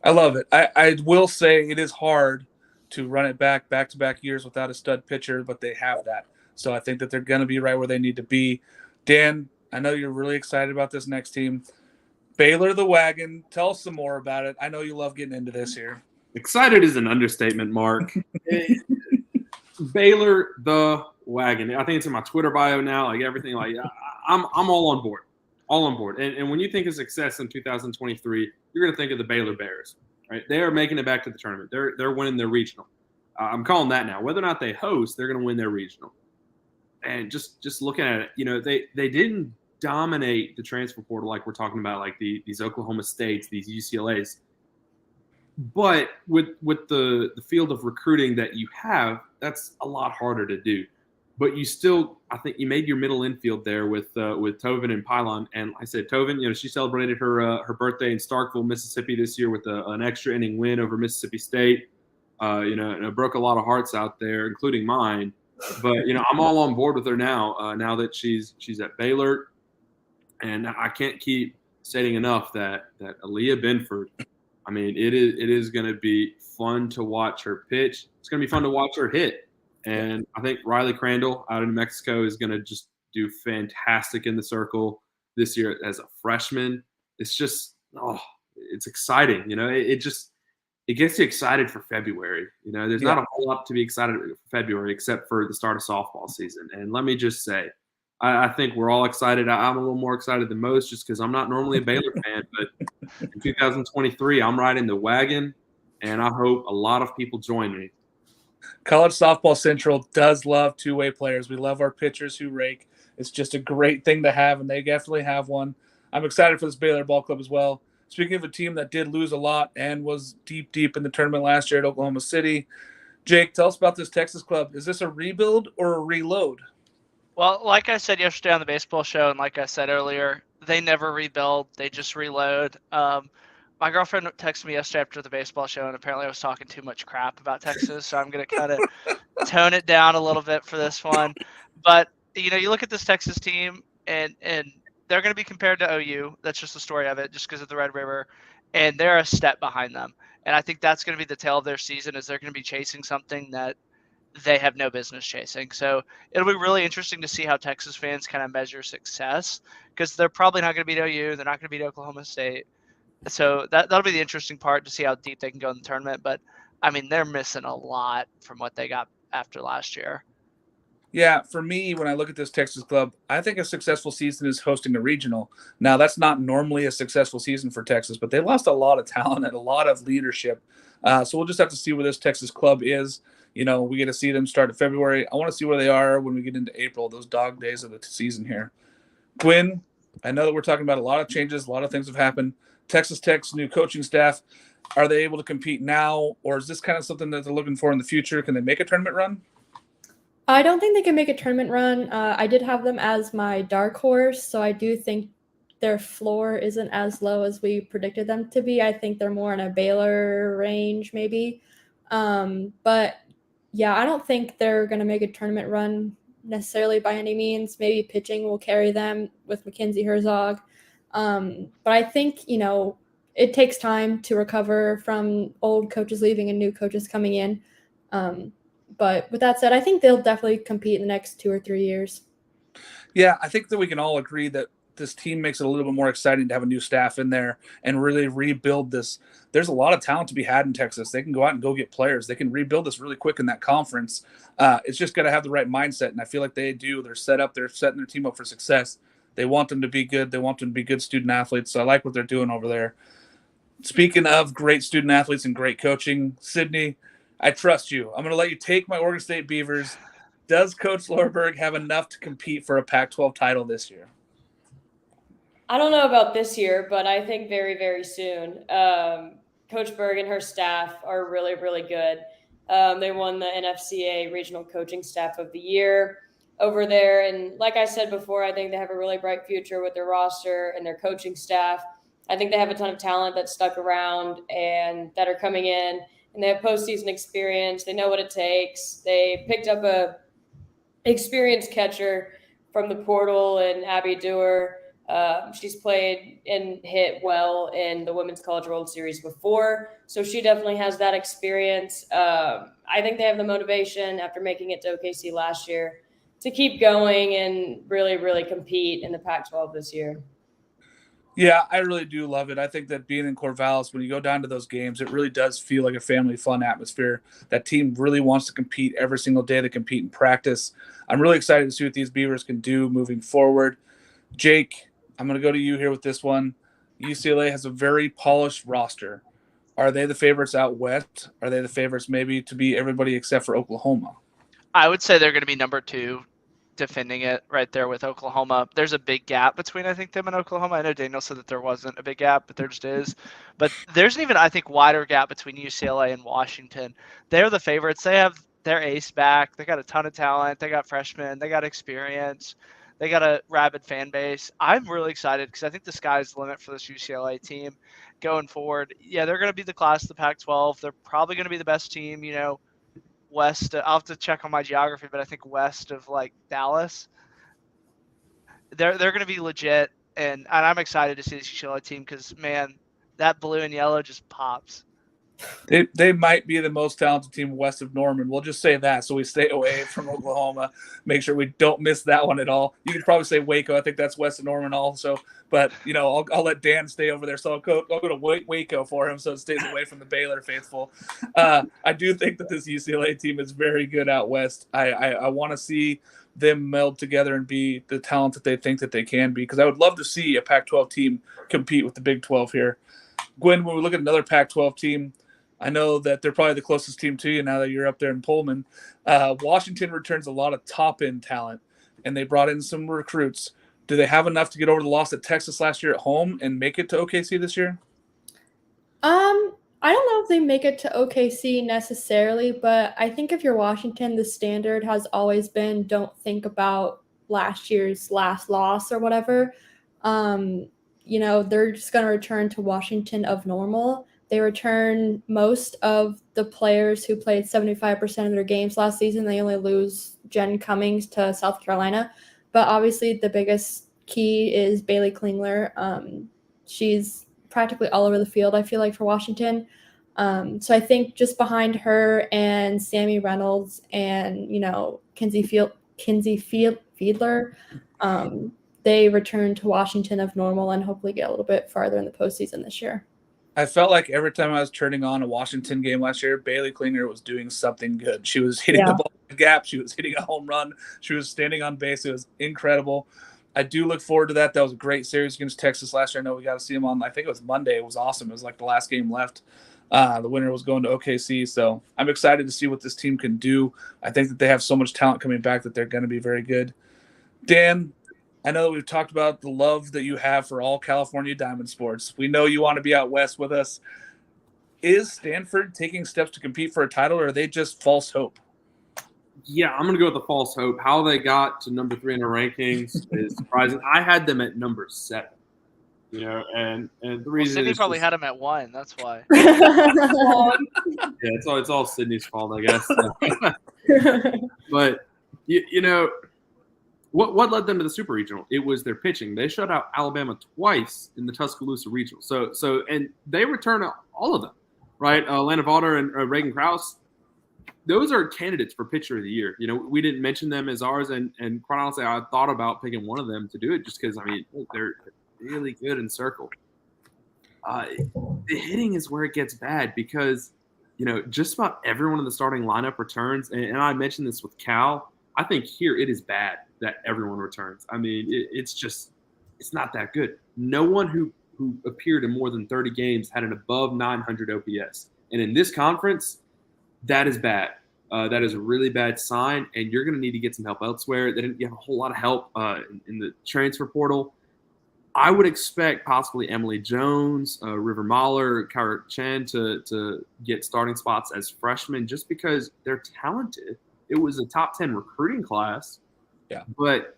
I love it. I will say it is hard to run it back-to-back years without a stud pitcher, but they have that. So I think that they're going to be right where they need to be. Dan, I know you're really excited about this next team. Baylor the Wagon, tell us some more about it. I know you love getting into this here. Excited is an understatement, Mark. Baylor the Wagon. I think it's in my Twitter bio now. Like everything, like I'm all on board. All on board. And when you think of success in 2023, you're going to think of the Baylor Bears, right? They are making it back to the tournament. They're winning their regional. I'm calling that now. Whether or not they host, they're going to win their regional. And just looking at it, you know, they didn't dominate the transfer portal like we're talking about, like these Oklahoma States, these UCLAs. But with the field of recruiting that you have, that's a lot harder to do. But you still, I think you made your middle infield there with Tovin and Pylon. And I said Tovin, you know, she celebrated her birthday in Starkville, Mississippi this year with an extra inning win over Mississippi State. You know, and it broke a lot of hearts out there, including mine. But you know, I'm all on board with her now. Now that she's at Baylor, and I can't keep stating enough that Aaliyah Benford. I mean, it is going to be fun to watch her pitch. It's going to be fun to watch her hit. And I think Riley Crandall out in New Mexico is going to just do fantastic in the circle this year as a freshman. It's just, it's exciting. You know, it gets you excited for February. You know, there's not a whole lot to be excited for February except for the start of softball season. And let me just say, I think we're all excited. I'm a little more excited than most just because I'm not normally a Baylor fan. But in 2023, I'm riding the wagon, and I hope a lot of people join me. College Softball Central does love two-way players. We love our pitchers who rake. It's just a great thing to have, and they definitely have one. I'm excited for this Baylor Ball Club as well. Speaking of a team that did lose a lot and was deep in the tournament last year at Oklahoma City, Jake, tell us about this Texas club. Is this a rebuild or a reload? Well, like I said yesterday on the baseball show, and like I said earlier, they never rebuild. They just reload. My girlfriend texted me yesterday after the baseball show, and apparently I was talking too much crap about Texas, so I'm going to kind of tone it down a little bit for this one. But, you know, you look at this Texas team, and they're going to be compared to OU. That's just the story of it, just because of the Red River. And they're a step behind them. And I think that's going to be the tail of their season, is they're going to be chasing something that they have no business chasing. So it'll be really interesting to see how Texas fans kind of measure success, because they're probably not going to beat OU. They're not going to beat Oklahoma State. So that'll be the interesting part, to see how deep they can go in the tournament. But I mean, they're missing a lot from what they got after last year. Yeah, for me, when I look at this Texas club, I think a successful season is hosting a regional. Now, that's not normally a successful season for Texas, but they lost a lot of talent and a lot of leadership. So we'll just have to see where this Texas club is. We get to see them start in February. I want to see where they are when we get into April, those dog days of the season here. Quinn, I know that we're talking about a lot of changes, a lot of things have happened. Texas Tech's new coaching staff, are they able to compete now, or is this kind of something that they're looking for in the future? Can they make a tournament run? I don't think they can make a tournament run. I did have them as my dark horse, so I do think their floor isn't as low as we predicted them to be. I think they're more in a Baylor range, maybe. But yeah, I don't think they're going to make a tournament run necessarily by any means. Maybe pitching will carry them with Mackenzie Herzog. But I think, it takes time to recover from old coaches leaving and new coaches coming in. But with that said, I think they'll definitely compete in the next 2 or 3 years. Yeah, I think that we can all agree that this team makes it a little bit more exciting to have a new staff in there and really rebuild this. There's a lot of talent to be had in Texas. They can go out and go get players. They can rebuild this really quick in that conference. It's just got to have the right mindset, and I feel like they do. They're set up. They're setting their team up for success. They want them to be good. They want them to be good student athletes. So I like what they're doing over there. Speaking of great student athletes and great coaching, Sydney, I trust you. I'm going to let you take my Oregon State Beavers. Does Coach Lorberg have enough to compete for a Pac-12 title this year? I don't know about this year, but I think very, very soon. Coach Berg and her staff are really, really good. They won the NFCA Regional Coaching Staff of the Year over there. And like I said before, I think they have a really bright future with their roster and their coaching staff. I think they have a ton of talent that's stuck around and that are coming in, and they have postseason experience. They know what it takes. They picked up a experienced catcher from the portal and Abby Dewar. She's played and hit well in the Women's College World Series before, so she definitely has that experience. I think they have the motivation after making it to OKC last year to keep going and really, really compete in the Pac-12 this year. Yeah, I really do love it. I think that being in Corvallis, when you go down to those games, it really does feel like a family fun atmosphere. That team really wants to compete every single day. They compete in practice. I'm really excited to see what these Beavers can do moving forward. Jake, I'm going to go to you here with this one. UCLA has a very polished roster. Are they the favorites out west? Are they the favorites maybe to beat everybody except for Oklahoma? I would say they're going to be number 2, defending it right there with Oklahoma. There's a big gap between, I think, them and Oklahoma. I know Daniel said that there wasn't a big gap, but there just is. But there's an even, I think, wider gap between UCLA and Washington. They're the favorites. They have their ace back. They got a ton of talent. They got freshmen. They got experience. They got a rabid fan base. I'm really excited because I think the sky's the limit for this UCLA team going forward. Yeah, they're going to be the class of the Pac-12. They're probably going to be the best team, west. I'll have to check on my geography, but I think west of like Dallas. They're going to be legit, and I'm excited to see this UCLA team because, man, that blue and yellow just pops. They might be the most talented team west of Norman. We'll just say that, so we stay away from Oklahoma. Make sure we don't miss that one at all. You could probably say Waco. I think that's west of Norman also. But I'll let Dan stay over there. So I'll go to Waco for him, so it stays away from the Baylor faithful. I do think that this UCLA team is very good out west. I want to see them meld together and be the talent that they think that they can be, because I would love to see a Pac-12 team compete with the Big 12 here. Gwen, when we look at another Pac-12 team, I know that they're probably the closest team to you now that you're up there in Pullman. Washington returns a lot of top-end talent, and they brought in some recruits. Do they have enough to get over the loss at Texas last year at home and make it to OKC this year? I don't know if they make it to OKC necessarily, but I think if you're Washington, the standard has always been don't think about last year's last loss or whatever. They're just going to return to Washington of normal. They return most of the players who played 75% of their games last season. They only lose Jen Cummings to South Carolina. But obviously the biggest key is Bailey Klingler. She's practically all over the field, I feel like, for Washington. So I think just behind her and Sammy Reynolds and, Kinsey Fiedler, they return to Washington of normal and hopefully get a little bit farther in the postseason this year. I felt like every time I was turning on a Washington game last year, Bailey Klinger was doing something good. She was hitting the ball in the gap. She was hitting a home run. She was standing on base. It was incredible. I do look forward to that. That was a great series against Texas last year. I know we got to see them on, I think it was Monday. It was awesome. It was like the last game left. The winner was going to OKC. So I'm excited to see what this team can do. I think that they have so much talent coming back that they're going to be very good. Dan, I know that we've talked about the love that you have for all California Diamond sports. We know you want to be out west with us. Is Stanford taking steps to compete for a title, or are they just false hope? Yeah, I'm going to go with the false hope. How they got to number 3 in the rankings is surprising. I had them at number 7, and the reason Sydney probably had them at 1. That's why. Yeah, it's all Sydney's fault, I guess. But what led them to the Super Regional? It was their pitching. They shut out Alabama twice in the Tuscaloosa Regional. So and they return all of them, right? Lana Vaughter and Reagan Krause. Those are candidates for Pitcher of the Year. We didn't mention them as ours, and quite honestly, I thought about picking one of them to do it just because, they're really good in circle. The hitting is where it gets bad because, just about everyone in the starting lineup returns, and I mentioned this with Cal. I think here it is bad that everyone returns. It's not that good. No one who appeared in more than 30 games had an above 900 OPS. And in this conference, that is bad. That is a really bad sign, and you're going to need to get some help elsewhere. They didn't get a whole lot of help in the transfer portal. I would expect possibly Emily Jones, River Mahler, Kyra Chen to get starting spots as freshmen just because they're talented. It was a top 10 recruiting class. Yeah. But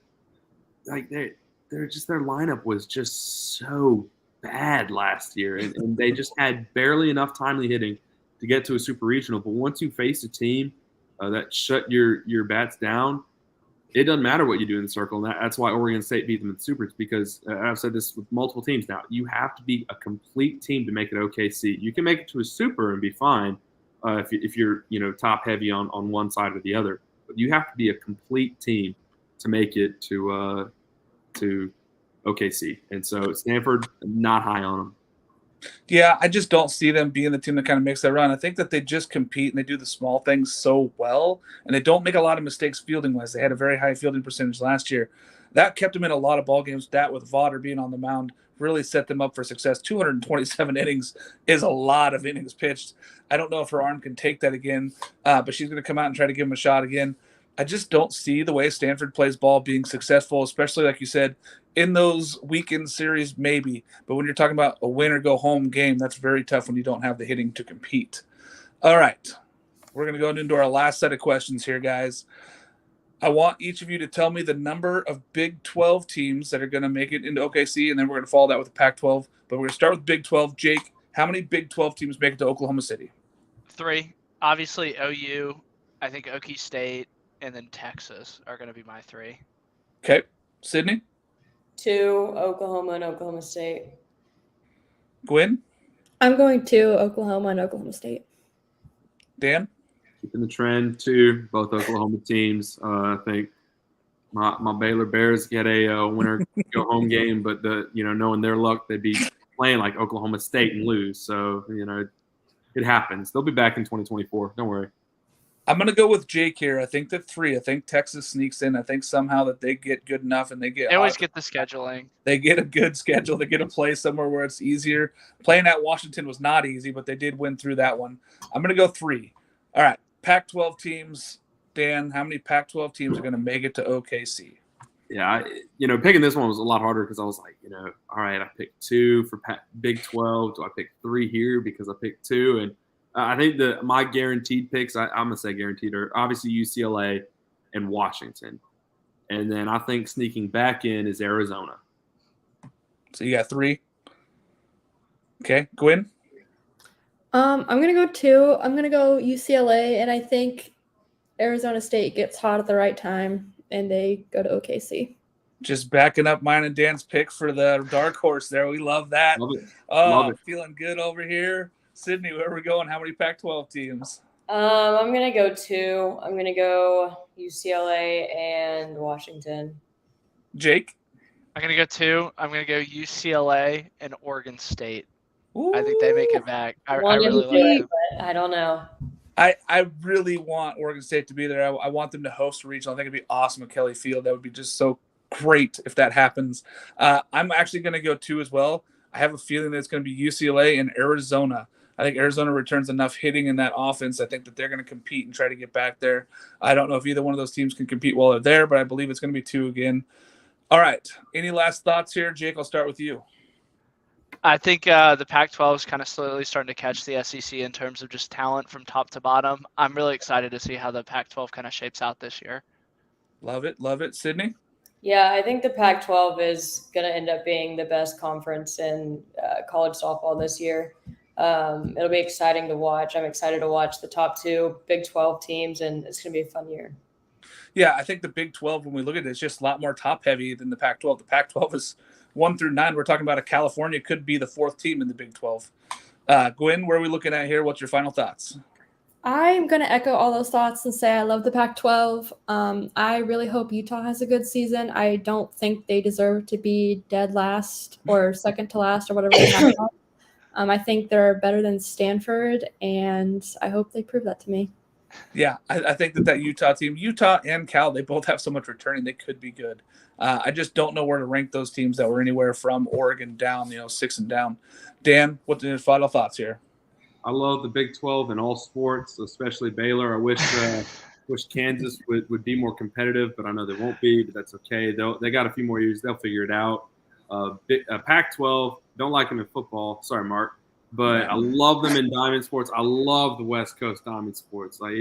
they're just, their lineup was just so bad last year, and they just had barely enough timely hitting to get to a super regional. But once you face a team that shut your bats down, it doesn't matter what you do in the circle. And that's why Oregon State beat them in the supers, because I've said this with multiple teams now. You have to be a complete team to make it OKC. You can make it to a super and be fine if you're top heavy on one side or the other. But you have to be a complete team to make it to OKC. And so Stanford, not high on them. Yeah, I just don't see them being the team that kind of makes that run. I think that they just compete and they do the small things so well, and they don't make a lot of mistakes fielding-wise. They had a very high fielding percentage last year. That kept them in a lot of ball games. That with Vaughter being on the mound really set them up for success. 227 innings is a lot of innings pitched. I don't know if her arm can take that again, but she's going to come out and try to give him a shot again. I just don't see the way Stanford plays ball being successful, especially like you said, in those weekend series, maybe. But when you're talking about a win or go home game, that's very tough when you don't have the hitting to compete. All right. We're going to go into our last set of questions here, guys. I want each of you to tell me the number of Big 12 teams that are going to make it into OKC, and then we're going to follow that with the Pac-12. But we're going to start with Big 12. Jake, how many Big 12 teams make it to Oklahoma City? 3. Obviously, OU, I think Okie State, and then Texas are going to be my 3. Okay. Sydney? 2, Oklahoma and Oklahoma State. Gwen? I'm going to Oklahoma and Oklahoma State. Dan? Keeping the trend, 2, both Oklahoma teams. I think my Baylor Bears get a winner go home game, but knowing their luck, they'd be playing like Oklahoma State and lose. So, it happens. They'll be back in 2024. Don't worry. I'm going to go with Jake here. I think the 3. I think Texas sneaks in. I think somehow that they get good enough and they always get the scheduling. They get a good schedule. They get to play somewhere where it's easier. Playing at Washington was not easy, but they did win through that one. I'm going to go 3. All right. Pac-12 teams. Dan, how many Pac-12 teams are going to make it to OKC? Yeah, picking this one was a lot harder because I was like, all right, I picked 2 for Big 12. Do I pick 3 here because I picked 2? And I think my guaranteed picks, I'm going to say guaranteed, are obviously UCLA and Washington. And then I think sneaking back in is Arizona. So you got 3. Okay. Gwen? I'm going to go 2. I'm going to go UCLA, and I think Arizona State gets hot at the right time, and they go to OKC. Just backing up mine and Dan's pick for the dark horse there. We love that. Love it. Feeling good over here. Sydney, where are we going? How many Pac-12 teams? I'm gonna go 2. I'm gonna go UCLA and Washington. Jake? I'm going to go 2. I'm going to go UCLA and Oregon State. Ooh. I think they make it back. I Wanted really to like do them. it, but I don't know. I really want Oregon State to be there. I want them to host a regional. I think it'd be awesome at Kelly Field. That would be just so great if that happens. I'm actually going to go 2 as well. I have a feeling that it's going to be UCLA and Arizona. I think Arizona returns enough hitting in that offense. I think that they're going to compete and try to get back there. I don't know if either one of those teams can compete while they're there, but I believe it's going to be 2 again. All right. Any last thoughts here? Jake, I'll start with you. I think the Pac-12 is kind of slowly starting to catch the SEC in terms of just talent from top to bottom. I'm really excited to see how the Pac-12 kind of shapes out this year. Love it. Love it. Sydney? Yeah, I think the Pac-12 is going to end up being the best conference in college softball this year. It'll be exciting to watch. I'm excited to watch the top 2 Big 12 teams, and it's going to be a fun year. Yeah, I think the Big 12, when we look at it, it's just a lot more top-heavy than the Pac-12. The Pac-12 is 1 through 9. We're talking about California could be the 4th team in the Big 12. Gwen, where are we looking at here? What's your final thoughts? I'm going to echo all those thoughts and say I love the Pac-12. I really hope Utah has a good season. I don't think they deserve to be dead last or second to last or whatever they have. I think they're better than Stanford, and I hope they prove that to me. Yeah, I think that Utah team, Utah and Cal, they both have so much returning. They could be good. I just don't know where to rank those teams that were anywhere from Oregon down, 6 and down. Dan, what's your final thoughts here? I love the Big 12 in all sports, especially Baylor. I wish Kansas would be more competitive, but I know they won't be, but that's okay. They got a few more years. They'll figure it out. Pac-12, don't like them in football. Sorry, Mark. But I love them in diamond sports. I love the West Coast diamond sports. Like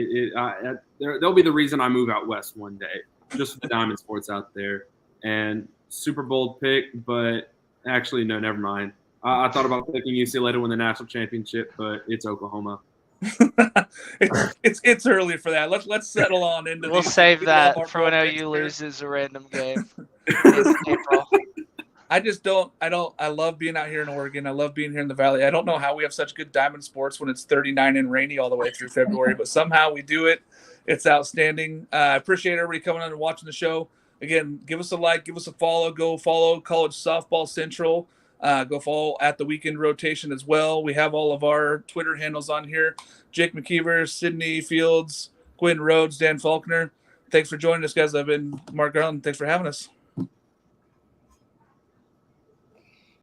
they'll be the reason I move out west one day, just for the diamond sports out there. And super bold pick, but actually, no, never mind. I thought about picking UCLA to win the national championship, but it's Oklahoma. it's early for that. Let's settle on into. We'll save that for when OU loses a random game in April. I just don't. I love being out here in Oregon. I love being here in the Valley. I don't know how we have such good diamond sports when it's 39 and rainy all the way through February, but somehow we do it. It's outstanding. I appreciate everybody coming on and watching the show. Again, give us a like, give us a follow. Go follow College Softball Central. Go follow at the Weekend Rotation as well. We have all of our Twitter handles on here. Jake McKeever, Sydney Fields, Quinn Rhodes, Dan Faulkner. Thanks for joining us, guys. I've been Mark Garland. Thanks for having us.